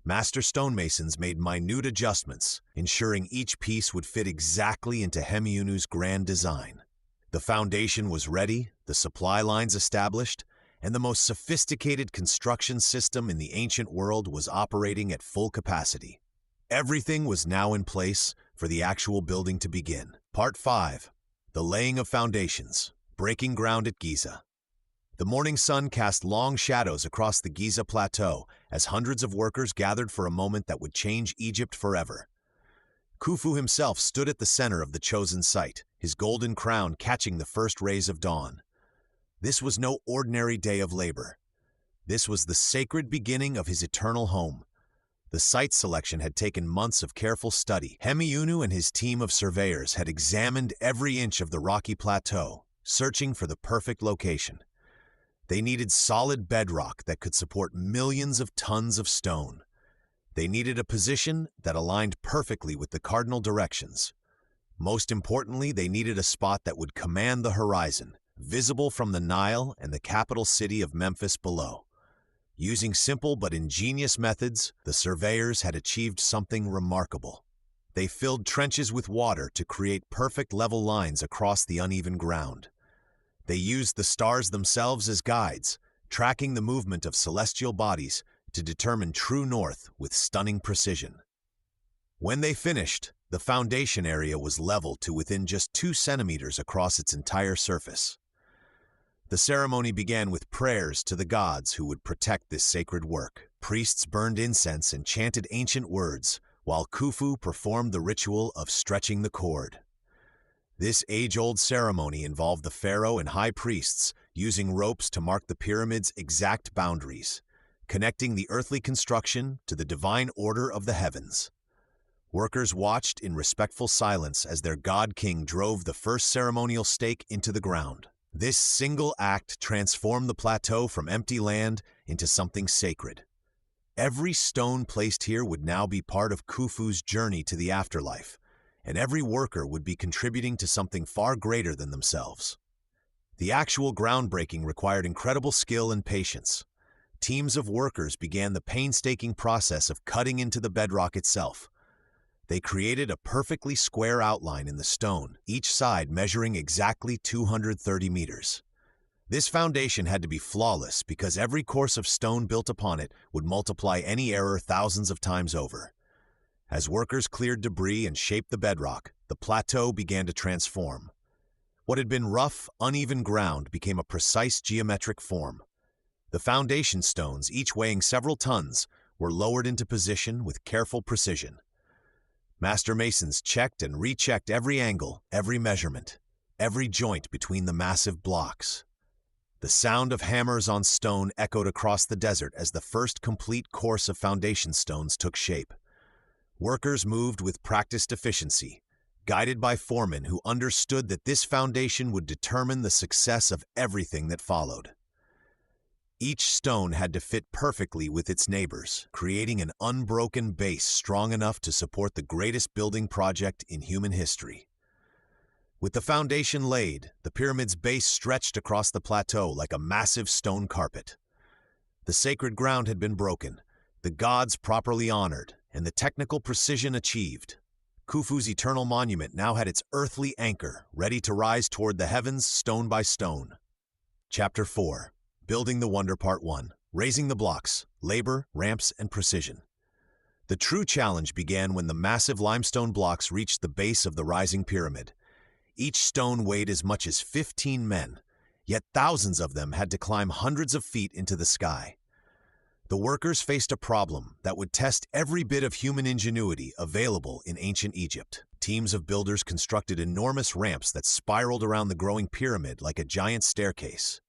Master stonemasons made minute adjustments, ensuring each piece would fit exactly into Hemiunu's grand design. The foundation was ready, the supply lines established, and the most sophisticated construction system in the ancient world was operating at full capacity. Everything was now in place for the actual building to begin. Part 5. The Laying of Foundations, Breaking Ground at Giza. The morning sun cast long shadows across the Giza plateau as hundreds of workers gathered for a moment that would change Egypt forever. Khufu himself stood at the center of the chosen site, his golden crown catching the first rays of dawn. This was no ordinary day of labor. This was the sacred beginning of his eternal home. The site selection had taken months of careful study. Hemiunu and his team of surveyors had examined every inch of the rocky plateau, searching for the perfect location. They needed solid bedrock that could support millions of tons of stone. They needed a position that aligned perfectly with the cardinal directions. Most importantly, they needed a spot that would command the horizon, visible from the Nile and the capital city of Memphis below. Using simple but ingenious methods, the surveyors had achieved something remarkable. They filled trenches with water to create perfect level lines across the uneven ground. They used the stars themselves as guides, tracking the movement of celestial bodies to determine true north with stunning precision. When they finished, the foundation area was leveled to within just 2 centimeters across its entire surface. The ceremony began with prayers to the gods who would protect this sacred work. Priests burned incense and chanted ancient words, while Khufu performed the ritual of stretching the cord. This age-old ceremony involved the pharaoh and high priests using ropes to mark the pyramid's exact boundaries, connecting the earthly construction to the divine order of the heavens. Workers watched in respectful silence as their god-king drove the first ceremonial stake into the ground. This single act transformed the plateau from empty land into something sacred. Every stone placed here would now be part of Khufu's journey to the afterlife, and every worker would be contributing to something far greater than themselves. The actual groundbreaking required incredible skill and patience. Teams of workers began the painstaking process of cutting into the bedrock itself. They created a perfectly square outline in the stone, each side measuring exactly 230 meters. This foundation had to be flawless because every course of stone built upon it would multiply any error thousands of times over. As workers cleared debris and shaped the bedrock, the plateau began to transform. What had been rough, uneven ground became a precise geometric form. The foundation stones, each weighing several tons, were lowered into position with careful precision. Master masons checked and rechecked every angle, every measurement, every joint between the massive blocks. The sound of hammers on stone echoed across the desert as the first complete course of foundation stones took shape. Workers moved with practiced efficiency, guided by foremen who understood that this foundation would determine the success of everything that followed. Each stone had to fit perfectly with its neighbors, creating an unbroken base strong enough to support the greatest building project in human history. With the foundation laid, the pyramid's base stretched across the plateau like a massive stone carpet. The sacred ground had been broken, the gods properly honored, and the technical precision achieved. Khufu's eternal monument now had its earthly anchor, ready to rise toward the heavens stone by stone. Chapter 4. Building the Wonder Part 1. Raising the blocks, labor, ramps, and precision. The true challenge began when the massive limestone blocks reached the base of the rising pyramid. Each stone weighed as much as 15 men, yet thousands of them had to climb hundreds of feet into the sky. The workers faced a problem that would test every bit of human ingenuity available in ancient Egypt. Teams of builders constructed enormous ramps that spiraled around the growing pyramid like a giant staircase.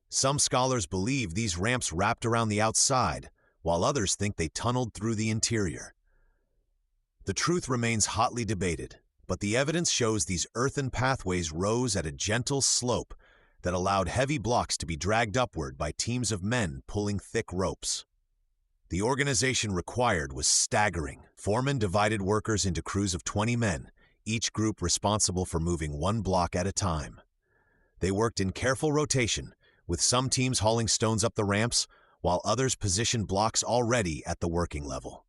Some scholars believe these ramps wrapped around the outside, while others think they tunneled through the interior. The truth remains hotly debated, but the evidence shows these earthen pathways rose at a gentle slope that allowed heavy blocks to be dragged upward by teams of men pulling thick ropes. The organization required was staggering. Foremen divided workers into crews of 20 men, each group responsible for moving one block at a time. They worked in careful rotation, with some teams hauling stones up the ramps, while others positioned blocks already at the working level.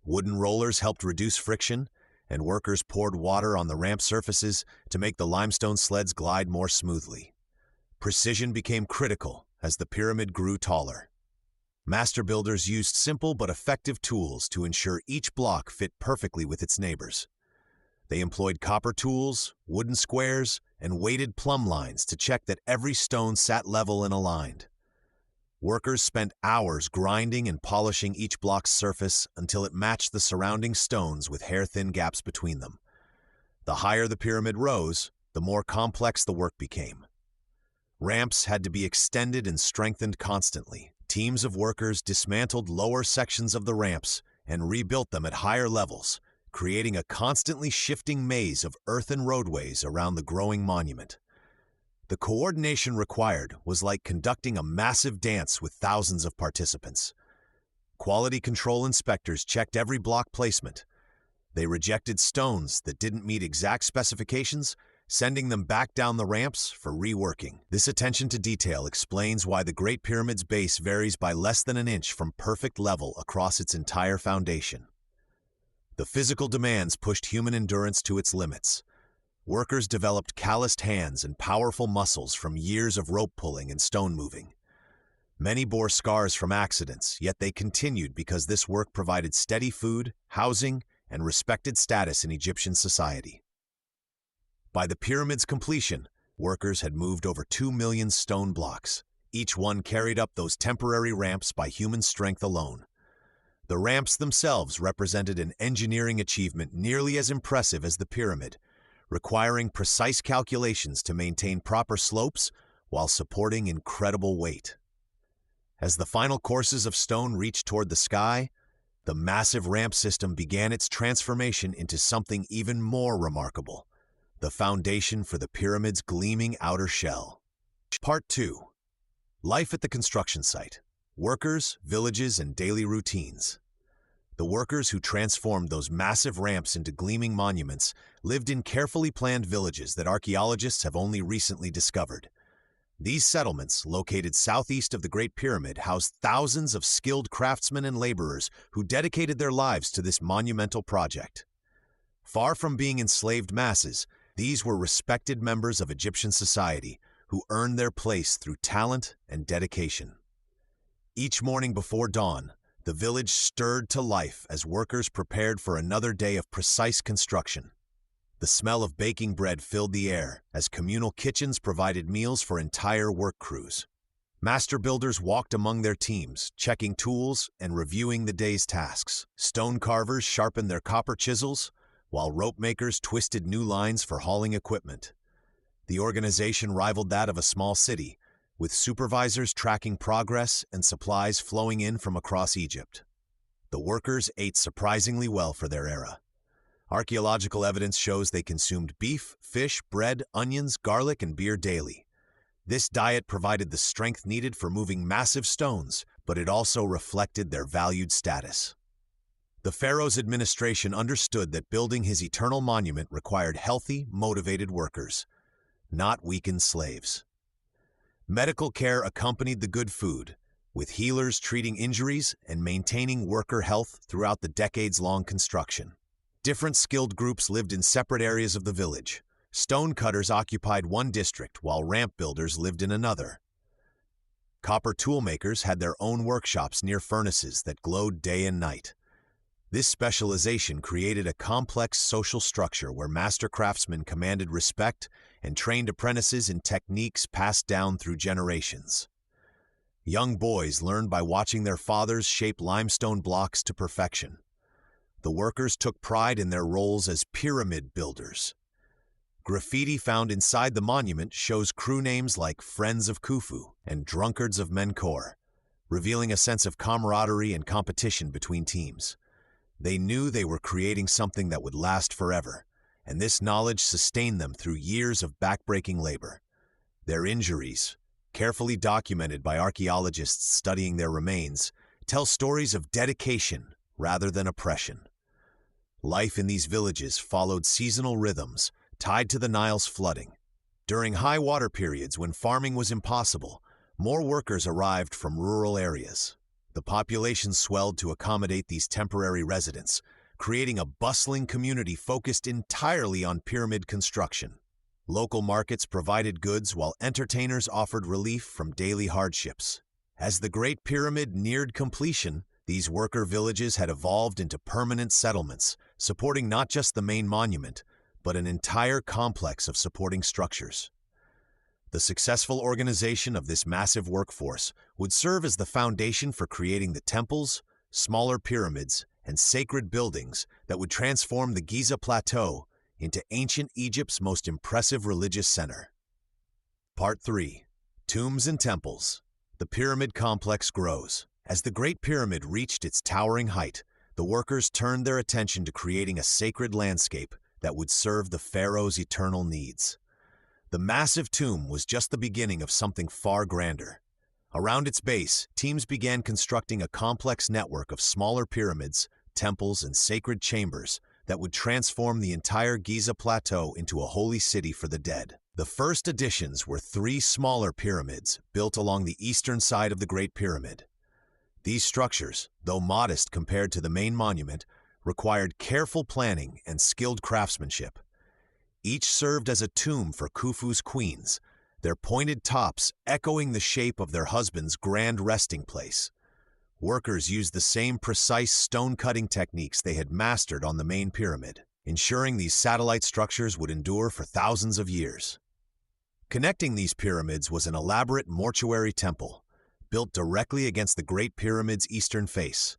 Wooden rollers helped reduce friction, and workers poured water on the ramp surfaces to make the limestone sleds glide more smoothly. Precision became critical as the pyramid grew taller. Master builders used simple but effective tools to ensure each block fit perfectly with its neighbors. They employed copper tools, wooden squares, and weighted plumb lines to check that every stone sat level and aligned. Workers spent hours grinding and polishing each block's surface until it matched the surrounding stones with hair-thin gaps between them. The higher the pyramid rose, the more complex the work became. Ramps had to be extended and strengthened constantly. Teams of workers dismantled lower sections of the ramps and rebuilt them at higher levels, creating a constantly shifting maze of earthen roadways around the growing monument. The coordination required was like conducting a massive dance with thousands of participants. Quality control inspectors checked every block placement. They rejected stones that didn't meet exact specifications, sending them back down the ramps for reworking. This attention to detail explains why the Great Pyramid's base varies by less than an inch from perfect level across its entire foundation. The physical demands pushed human endurance to its limits. Workers developed calloused hands and powerful muscles from years of rope pulling and stone moving. Many bore scars from accidents, yet they continued because this work provided steady food, housing, and respected status in Egyptian society. By the pyramid's completion, workers had moved over 2 million stone blocks. Each one carried up those temporary ramps by human strength alone. The ramps themselves represented an engineering achievement nearly as impressive as the pyramid, requiring precise calculations to maintain proper slopes while supporting incredible weight. As the final courses of stone reached toward the sky, the massive ramp system began its transformation into something even more remarkable, the foundation for the pyramid's gleaming outer shell. Part 2. Life at the construction site. Workers, villages, and daily routines. The workers who transformed those massive ramps into gleaming monuments lived in carefully planned villages that archaeologists have only recently discovered. These settlements, located southeast of the Great Pyramid, housed thousands of skilled craftsmen and laborers who dedicated their lives to this monumental project. Far from being enslaved masses, these were respected members of Egyptian society who earned their place through talent and dedication. Each morning before dawn, the village stirred to life as workers prepared for another day of precise construction. The smell of baking bread filled the air as communal kitchens provided meals for entire work crews. Master builders walked among their teams, checking tools and reviewing the day's tasks. Stone carvers sharpened their copper chisels, while rope makers twisted new lines for hauling equipment. The organization rivaled that of a small city, with supervisors tracking progress and supplies flowing in from across Egypt. The workers ate surprisingly well for their era. Archaeological evidence shows they consumed beef, fish, bread, onions, garlic, and beer daily. This diet provided the strength needed for moving massive stones, but it also reflected their valued status. The pharaoh's administration understood that building his eternal monument required healthy, motivated workers, not weakened slaves. Medical care accompanied the good food, with healers treating injuries and maintaining worker health throughout the decades-long construction. Different skilled groups lived in separate areas of the village. Stone cutters occupied one district, while ramp builders lived in another. Copper toolmakers had their own workshops near furnaces that glowed day and night. This specialization created a complex social structure where master craftsmen commanded respect and trained apprentices in techniques passed down through generations. Young boys learned by watching their fathers shape limestone blocks to perfection. The workers took pride in their roles as pyramid builders. Graffiti found inside the monument shows crew names like Friends of Khufu and Drunkards of Menkaure, revealing a sense of camaraderie and competition between teams. They knew they were creating something that would last forever, and this knowledge sustained them through years of backbreaking labor. Their injuries, carefully documented by archaeologists studying their remains, tell stories of dedication rather than oppression. Life in these villages followed seasonal rhythms tied to the Nile's flooding. During high water periods when farming was impossible, more workers arrived from rural areas. The population swelled to accommodate these temporary residents, creating a bustling community focused entirely on pyramid construction. Local markets provided goods while entertainers offered relief from daily hardships. As the Great Pyramid neared completion, these worker villages had evolved into permanent settlements, supporting not just the main monument, but an entire complex of supporting structures. The successful organization of this massive workforce would serve as the foundation for creating the temples, smaller pyramids, and sacred buildings that would transform the Giza Plateau into ancient Egypt's most impressive religious center. Part 3. Tombs and Temples. The pyramid complex grows. As the Great Pyramid reached its towering height, the workers turned their attention to creating a sacred landscape that would serve the pharaoh's eternal needs. The massive tomb was just the beginning of something far grander. Around its base, teams began constructing a complex network of smaller pyramids, temples, and sacred chambers that would transform the entire Giza Plateau into a holy city for the dead. The first additions were 3 smaller pyramids built along the eastern side of the Great Pyramid. These structures, though modest compared to the main monument, required careful planning and skilled craftsmanship. Each served as a tomb for Khufu's queens, their pointed tops echoing the shape of their husband's grand resting place. Workers used the same precise stone-cutting techniques they had mastered on the main pyramid, ensuring these satellite structures would endure for thousands of years. Connecting these pyramids was an elaborate mortuary temple, built directly against the Great Pyramid's eastern face.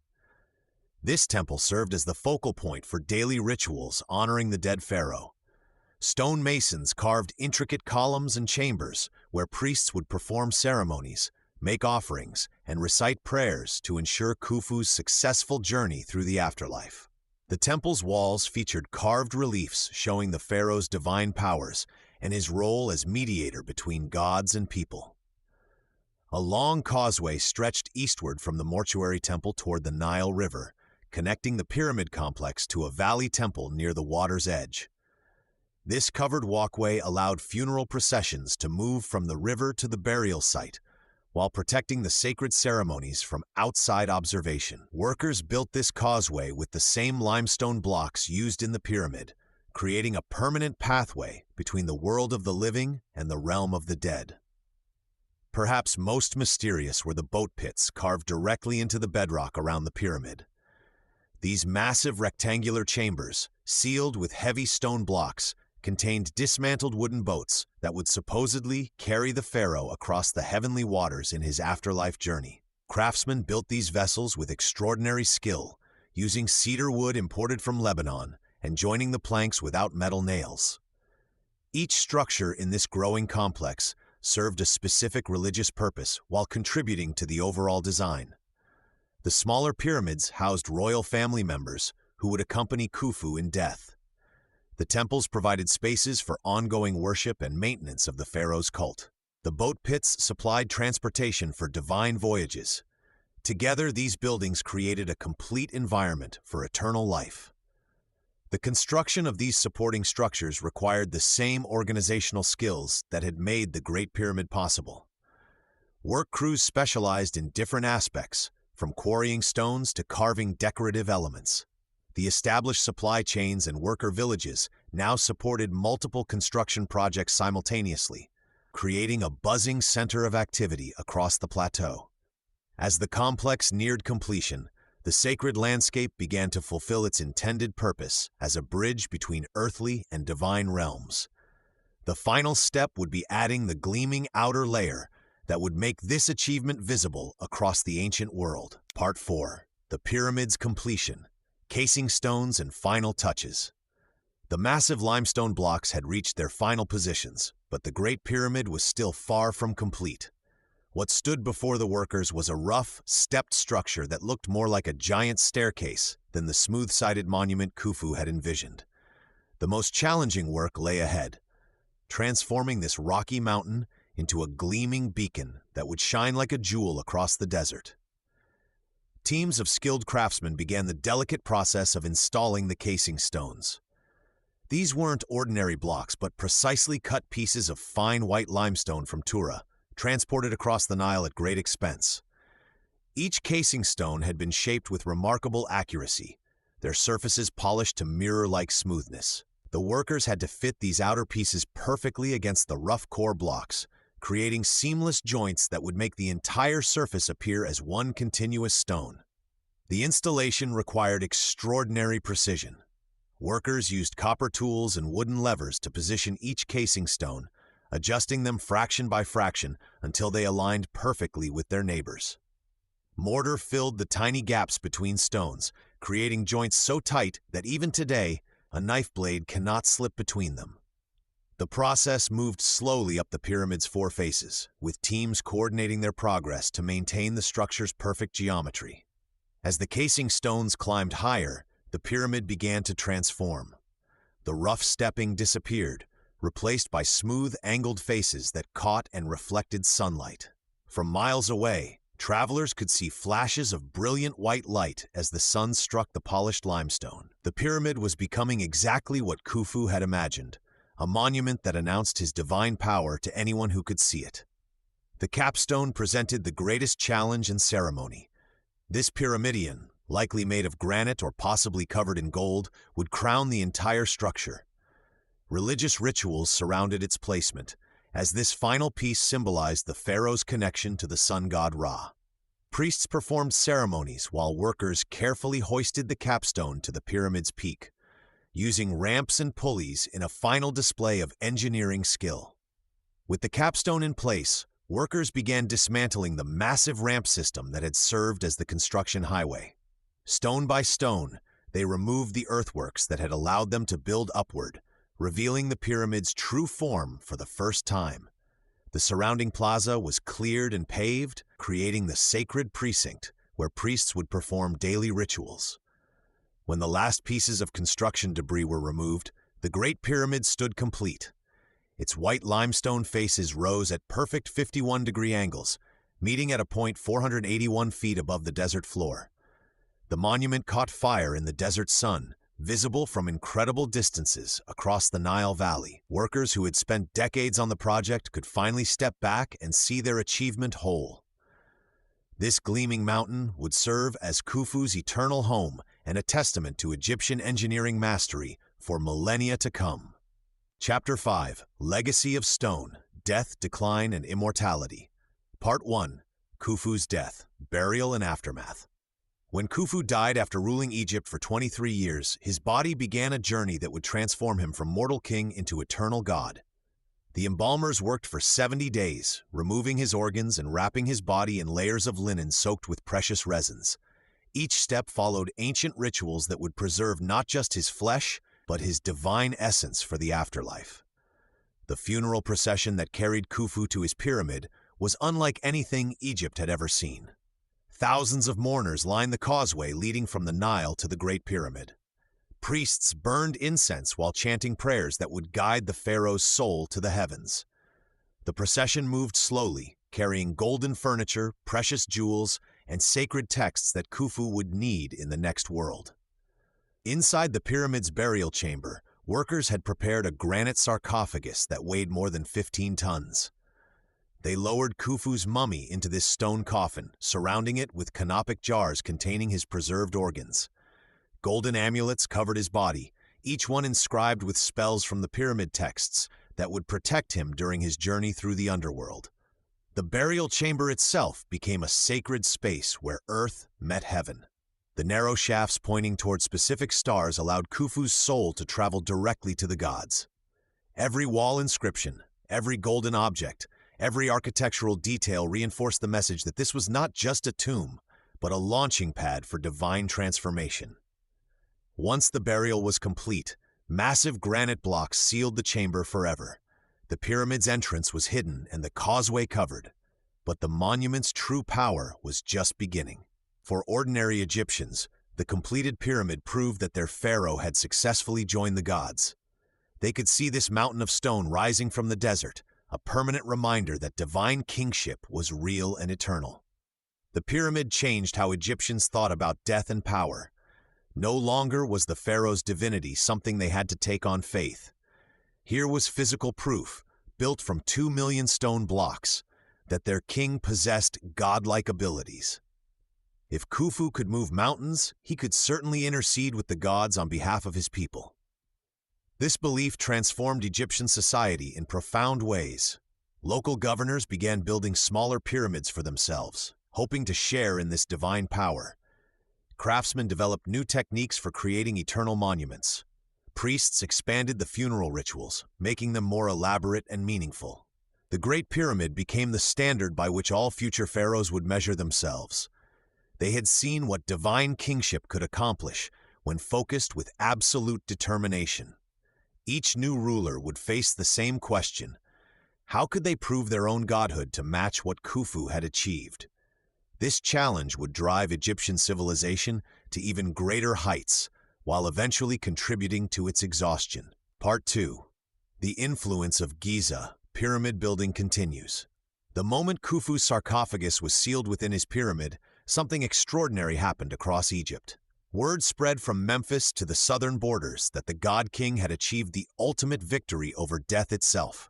This temple served as the focal point for daily rituals honoring the dead pharaoh. Stone masons carved intricate columns and chambers where priests would perform ceremonies, make offerings, and recite prayers to ensure Khufu's successful journey through the afterlife. The temple's walls featured carved reliefs showing the pharaoh's divine powers and his role as mediator between gods and people. A long causeway stretched eastward from the mortuary temple toward the Nile River, connecting the pyramid complex to a valley temple near the water's edge. This covered walkway allowed funeral processions to move from the river to the burial site, while protecting the sacred ceremonies from outside observation. Workers built this causeway with the same limestone blocks used in the pyramid, creating a permanent pathway between the world of the living and the realm of the dead. Perhaps most mysterious were the boat pits carved directly into the bedrock around the pyramid. These massive rectangular chambers, sealed with heavy stone blocks, contained dismantled wooden boats that would supposedly carry the pharaoh across the heavenly waters in his afterlife journey. Craftsmen built these vessels with extraordinary skill, using cedar wood imported from Lebanon and joining the planks without metal nails. Each structure in this growing complex served a specific religious purpose while contributing to the overall design. The smaller pyramids housed royal family members who would accompany Khufu in death. The temples provided spaces for ongoing worship and maintenance of the pharaoh's cult. The boat pits supplied transportation for divine voyages, Together, these buildings created a complete environment for eternal life. The construction of these supporting structures required the same organizational skills that had made the Great Pyramid possible. Work crews specialized in different aspects, from quarrying stones to carving decorative elements. The established supply chains and worker villages now supported multiple construction projects simultaneously, creating a buzzing center of activity across the plateau. As the complex neared completion, the sacred landscape began to fulfill its intended purpose as a bridge between earthly and divine realms. The final step would be adding the gleaming outer layer that would make this achievement visible across the ancient world. Part 4. The Pyramid's Completion, Casing Stones and Final Touches. The massive limestone blocks had reached their final positions, but the Great Pyramid was still far from complete. What stood before the workers was a rough, stepped structure that looked more like a giant staircase than the smooth-sided monument Khufu had envisioned. The most challenging work lay ahead, transforming this rocky mountain into a gleaming beacon that would shine like a jewel across the desert. Teams of skilled craftsmen began the delicate process of installing the casing stones. These weren't ordinary blocks, but precisely cut pieces of fine white limestone from Tura, transported across the Nile at great expense. Each casing stone had been shaped with remarkable accuracy, their surfaces polished to mirror-like smoothness. The workers had to fit these outer pieces perfectly against the rough core blocks, creating seamless joints that would make the entire surface appear as one continuous stone. The installation required extraordinary precision. Workers used copper tools and wooden levers to position each casing stone, adjusting them fraction by fraction until they aligned perfectly with their neighbors. Mortar filled the tiny gaps between stones, creating joints so tight that even today, a knife blade cannot slip between them. The process moved slowly up the pyramid's four faces, with teams coordinating their progress to maintain the structure's perfect geometry. As the casing stones climbed higher, the pyramid began to transform. The rough stepping disappeared, replaced by smooth, angled faces that caught and reflected sunlight. From miles away, travelers could see flashes of brilliant white light as the sun struck the polished limestone. The pyramid was becoming exactly what Khufu had imagined, a monument that announced his divine power to anyone who could see it. The capstone presented the greatest challenge and ceremony. This pyramidion, likely made of granite or possibly covered in gold, would crown the entire structure. Religious rituals surrounded its placement, as this final piece symbolized the pharaoh's connection to the sun god Ra. Priests performed ceremonies while workers carefully hoisted the capstone to the pyramid's peak, using ramps and pulleys in a final display of engineering skill. With the capstone in place, workers began dismantling the massive ramp system that had served as the construction highway. Stone by stone, they removed the earthworks that had allowed them to build upward, revealing the pyramid's true form for the first time. The surrounding plaza was cleared and paved, creating the sacred precinct where priests would perform daily rituals. When the last pieces of construction debris were removed, the Great Pyramid stood complete. Its white limestone faces rose at perfect 51-degree angles, meeting at a point 481 feet above the desert floor. The monument caught fire in the desert sun, visible from incredible distances across the Nile Valley. Workers who had spent decades on the project could finally step back and see their achievement whole. This gleaming mountain would serve as Khufu's eternal home and a testament to Egyptian engineering mastery for millennia to come. Chapter 5: Legacy of Stone, Death, Decline, and Immortality. Part 1: Khufu's Death, Burial and Aftermath. When Khufu died after ruling Egypt for 23 years, his body began a journey that would transform him from mortal king into eternal god. The embalmers worked for 70 days, removing his organs and wrapping his body in layers of linen soaked with precious resins. Each step followed ancient rituals that would preserve not just his flesh, but his divine essence for the afterlife. The funeral procession that carried Khufu to his pyramid was unlike anything Egypt had ever seen. Thousands of mourners lined the causeway leading from the Nile to the Great Pyramid. Priests burned incense while chanting prayers that would guide the pharaoh's soul to the heavens. The procession moved slowly, carrying golden furniture, precious jewels, and sacred texts that Khufu would need in the next world. Inside the pyramid's burial chamber, workers had prepared a granite sarcophagus that weighed more than 15 tons. They lowered Khufu's mummy into this stone coffin, surrounding it with canopic jars containing his preserved organs. Golden amulets covered his body, each one inscribed with spells from the pyramid texts that would protect him during his journey through the underworld. The burial chamber itself became a sacred space where earth met heaven. The narrow shafts pointing toward specific stars allowed Khufu's soul to travel directly to the gods. Every wall inscription, every golden object, every architectural detail reinforced the message that this was not just a tomb, but a launching pad for divine transformation. Once the burial was complete, massive granite blocks sealed the chamber forever. The pyramid's entrance was hidden and the causeway covered, but the monument's true power was just beginning. For ordinary Egyptians, the completed pyramid proved that their pharaoh had successfully joined the gods. They could see this mountain of stone rising from the desert, a permanent reminder that divine kingship was real and eternal. The pyramid changed how Egyptians thought about death and power. No longer was the pharaoh's divinity something they had to take on faith. Here was physical proof, built from 2 million stone blocks, that their king possessed godlike abilities. If Khufu could move mountains, he could certainly intercede with the gods on behalf of his people. This belief transformed Egyptian society in profound ways. Local governors began building smaller pyramids for themselves, hoping to share in this divine power. Craftsmen developed new techniques for creating eternal monuments. Priests expanded the funeral rituals, making them more elaborate and meaningful. The Great Pyramid became the standard by which all future pharaohs would measure themselves. They had seen what divine kingship could accomplish when focused with absolute determination. Each new ruler would face the same question: how could they prove their own godhood to match what Khufu had achieved? This challenge would drive Egyptian civilization to even greater heights, while eventually contributing to its exhaustion. Part 2. The influence of Giza. Pyramid building continues. The moment Khufu's sarcophagus was sealed within his pyramid, something extraordinary happened across Egypt. Word spread from Memphis to the southern borders that the god king had achieved the ultimate victory over death itself.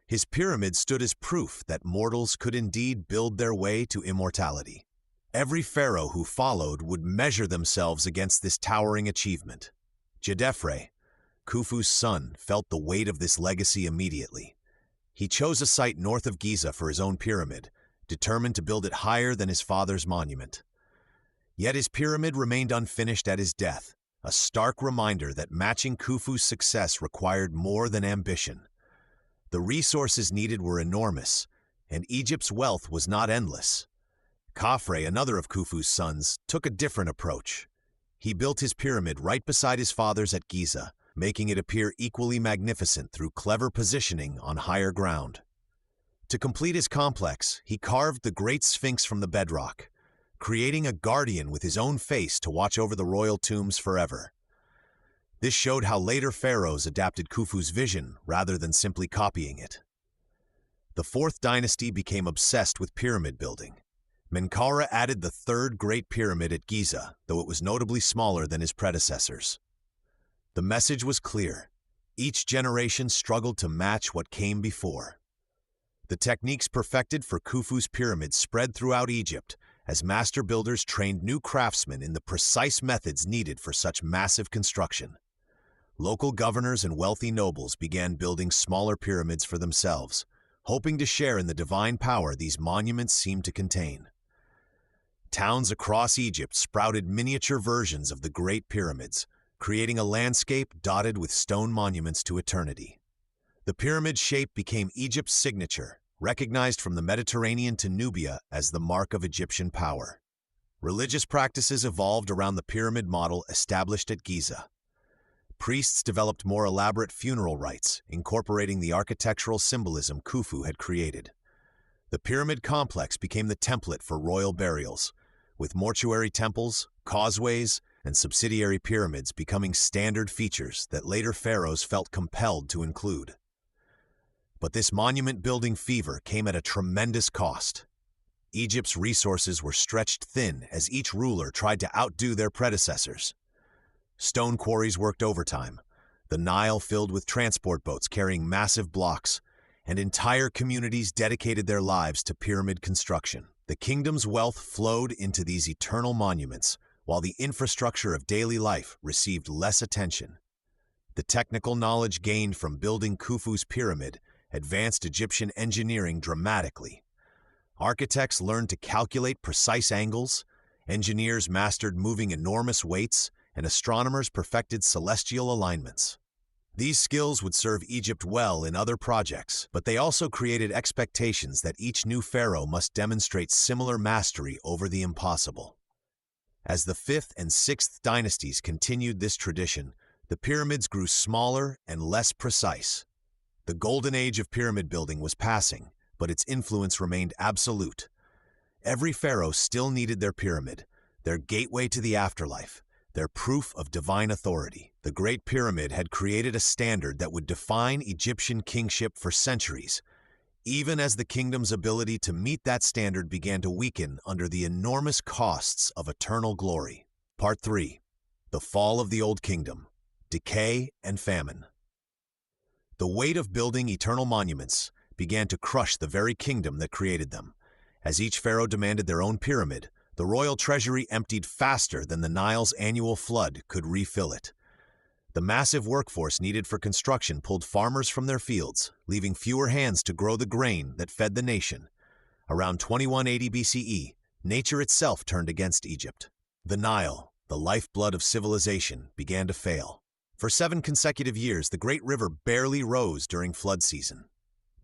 His pyramid stood as proof that mortals could indeed build their way to immortality. Every pharaoh who followed would measure themselves against this towering achievement. Jedefre, Khufu's son, felt the weight of this legacy immediately. He chose a site north of Giza for his own pyramid, determined to build it higher than his father's monument. Yet his pyramid remained unfinished at his death, a stark reminder that matching Khufu's success required more than ambition. The resources needed were enormous, and Egypt's wealth was not endless. Khafre, another of Khufu's sons, took a different approach. He built his pyramid right beside his father's at Giza, making it appear equally magnificent through clever positioning on higher ground. To complete his complex, he carved the Great Sphinx from the bedrock, creating a guardian with his own face to watch over the royal tombs forever. This showed how later pharaohs adapted Khufu's vision rather than simply copying it. The Fourth Dynasty became obsessed with pyramid building. Menkaura added the third Great Pyramid at Giza, though it was notably smaller than his predecessors. The message was clear. Each generation struggled to match what came before. The techniques perfected for Khufu's pyramid spread throughout Egypt as master builders trained new craftsmen in the precise methods needed for such massive construction. Local governors and wealthy nobles began building smaller pyramids for themselves, hoping to share in the divine power these monuments seemed to contain. Towns across Egypt sprouted miniature versions of the Great Pyramids, creating a landscape dotted with stone monuments to eternity. The pyramid shape became Egypt's signature, recognized from the Mediterranean to Nubia as the mark of Egyptian power. Religious practices evolved around the pyramid model established at Giza. Priests developed more elaborate funeral rites, incorporating the architectural symbolism Khufu had created. The pyramid complex became the template for royal burials, with mortuary temples, causeways, and subsidiary pyramids becoming standard features that later pharaohs felt compelled to include. But this monument-building fever came at a tremendous cost. Egypt's resources were stretched thin as each ruler tried to outdo their predecessors. Stone quarries worked overtime, the Nile filled with transport boats carrying massive blocks, and entire communities dedicated their lives to pyramid construction. The kingdom's wealth flowed into these eternal monuments, while the infrastructure of daily life received less attention. The technical knowledge gained from building Khufu's pyramid advanced Egyptian engineering dramatically. Architects learned to calculate precise angles, engineers mastered moving enormous weights, and astronomers perfected celestial alignments. These skills would serve Egypt well in other projects, but they also created expectations that each new pharaoh must demonstrate similar mastery over the impossible. As the 5th and 6th dynasties continued this tradition, the pyramids grew smaller and less precise. The golden age of pyramid building was passing, but its influence remained absolute. Every pharaoh still needed their pyramid, their gateway to the afterlife, their proof of divine authority. The Great Pyramid had created a standard that would define Egyptian kingship for centuries, even as the kingdom's ability to meet that standard began to weaken under the enormous costs of eternal glory. Part 3. The Fall of the Old Kingdom, Decay and Famine. The weight of building eternal monuments began to crush the very kingdom that created them. As each pharaoh demanded their own pyramid, the royal treasury emptied faster than the Nile's annual flood could refill it. The massive workforce needed for construction pulled farmers from their fields, leaving fewer hands to grow the grain that fed the nation. Around 2180 BCE, nature itself turned against Egypt. The Nile, the lifeblood of civilization, began to fail. For 7 consecutive years, the great river barely rose during flood season.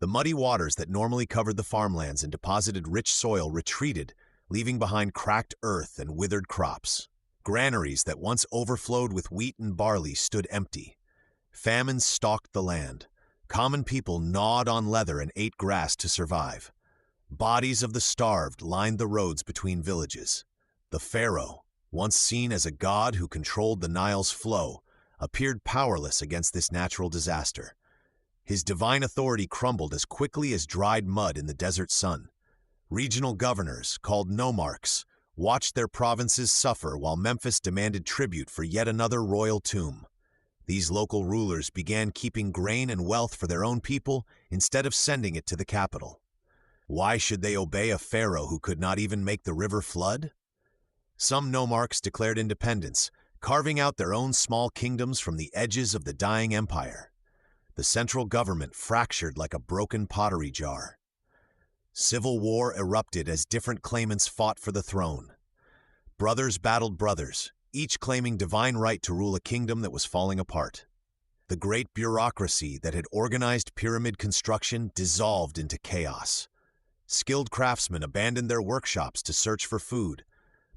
The muddy waters that normally covered the farmlands and deposited rich soil retreated, leaving behind cracked earth and withered crops. Granaries that once overflowed with wheat and barley stood empty. Famine stalked the land. Common people gnawed on leather and ate grass to survive. Bodies of the starved lined the roads between villages. The pharaoh, once seen as a god who controlled the Nile's flow, appeared powerless against this natural disaster. His divine authority crumbled as quickly as dried mud in the desert sun. Regional governors, called nomarchs, watched their provinces suffer while Memphis demanded tribute for yet another royal tomb. These local rulers began keeping grain and wealth for their own people instead of sending it to the capital. Why should they obey a pharaoh who could not even make the river flood? Some nomarchs declared independence, carving out their own small kingdoms from the edges of the dying empire. The central government fractured like a broken pottery jar. Civil war erupted as different claimants fought for the throne. Brothers battled brothers, each claiming divine right to rule a kingdom that was falling apart. The great bureaucracy that had organized pyramid construction dissolved into chaos. Skilled craftsmen abandoned their workshops to search for food.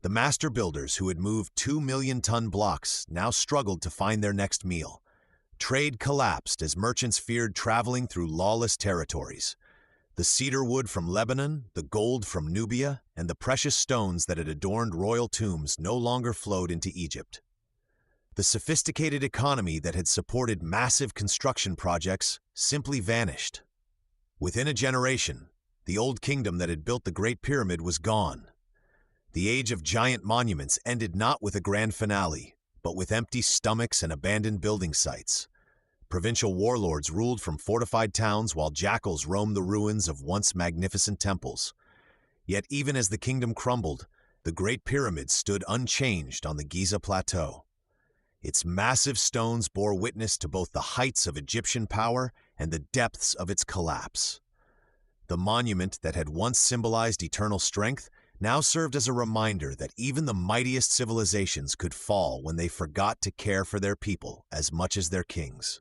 The master builders who had moved 2 million-ton blocks now struggled to find their next meal. Trade collapsed as merchants feared traveling through lawless territories. The cedar wood from Lebanon, the gold from Nubia, and the precious stones that had adorned royal tombs no longer flowed into Egypt. The sophisticated economy that had supported massive construction projects simply vanished. Within a generation, the old kingdom that had built the Great Pyramid was gone. The age of giant monuments ended not with a grand finale, but with empty stomachs and abandoned building sites. Provincial warlords ruled from fortified towns while jackals roamed the ruins of once magnificent temples. Yet even as the kingdom crumbled, the Great Pyramid stood unchanged on the Giza plateau. Its massive stones bore witness to both the heights of Egyptian power and the depths of its collapse. The monument that had once symbolized eternal strength now served as a reminder that even the mightiest civilizations could fall when they forgot to care for their people as much as their kings.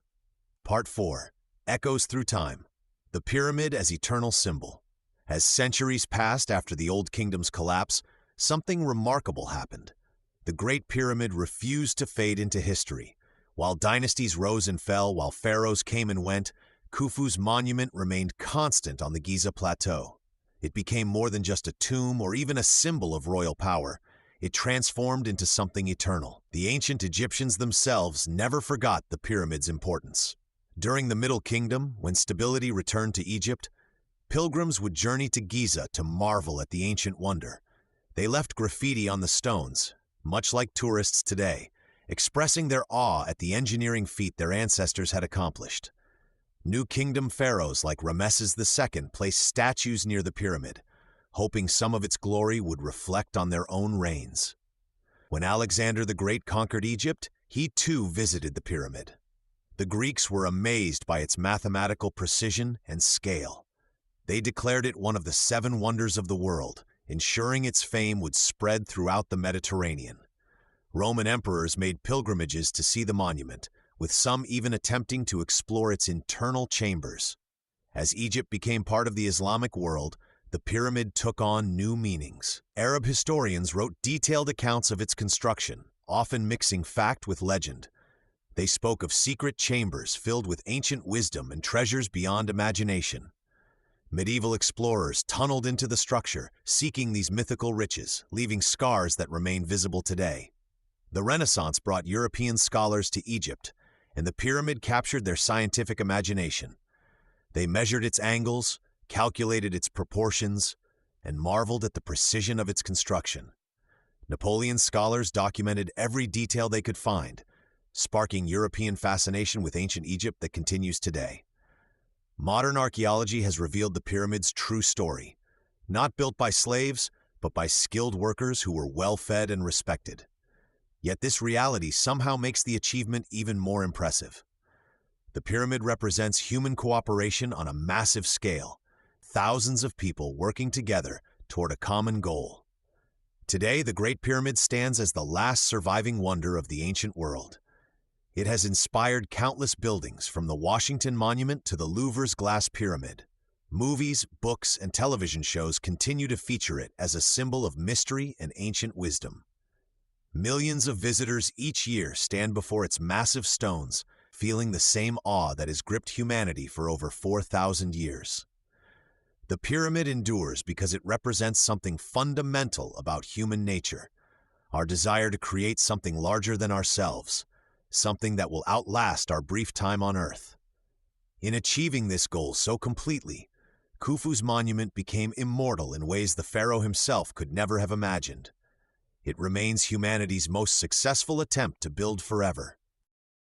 Part 4. Echoes through time. The pyramid as eternal symbol. As centuries passed after the Old Kingdom's collapse, something remarkable happened. The Great Pyramid refused to fade into history. While dynasties rose and fell, while pharaohs came and went, Khufu's monument remained constant on the Giza plateau. It became more than just a tomb or even a symbol of royal power. It transformed into something eternal. The ancient Egyptians themselves never forgot the pyramid's importance. During the Middle Kingdom, when stability returned to Egypt, Pilgrims would journey to Giza to marvel at the ancient wonder. They left graffiti on the stones, much like tourists today, expressing their awe at the engineering feat their ancestors had accomplished. New Kingdom pharaohs like Ramesses II placed statues near the pyramid, hoping some of its glory would reflect on their own reigns. When Alexander the Great conquered Egypt, he too visited the pyramid. The Greeks were amazed by its mathematical precision and scale. They declared it one of the 7 wonders of the world, ensuring its fame would spread throughout the Mediterranean. Roman emperors made pilgrimages to see the monument, with some even attempting to explore its internal chambers. As Egypt became part of the Islamic world, the pyramid took on new meanings. Arab historians wrote detailed accounts of its construction, often mixing fact with legend. They spoke of secret chambers filled with ancient wisdom and treasures beyond imagination. Medieval explorers tunneled into the structure, seeking these mythical riches, leaving scars that remain visible today. The Renaissance brought European scholars to Egypt, and the pyramid captured their scientific imagination. They measured its angles, calculated its proportions, and marveled at the precision of its construction. Napoleon's scholars documented every detail they could find, sparking European fascination with ancient Egypt that continues today. Modern archaeology has revealed the pyramid's true story, not built by slaves, but by skilled workers who were well-fed and respected. Yet this reality somehow makes the achievement even more impressive. The pyramid represents human cooperation on a massive scale, thousands of people working together toward a common goal. Today, the Great Pyramid stands as the last surviving wonder of the ancient world. It has inspired countless buildings, from the Washington Monument to the Louvre's Glass Pyramid. Movies, books, and television shows continue to feature it as a symbol of mystery and ancient wisdom. Millions of visitors each year stand before its massive stones, feeling the same awe that has gripped humanity for over 4,000 years. The pyramid endures because it represents something fundamental about human nature, our desire to create something larger than ourselves, something that will outlast our brief time on Earth. In achieving this goal so completely, Khufu's monument became immortal in ways the pharaoh himself could never have imagined. It remains humanity's most successful attempt to build forever,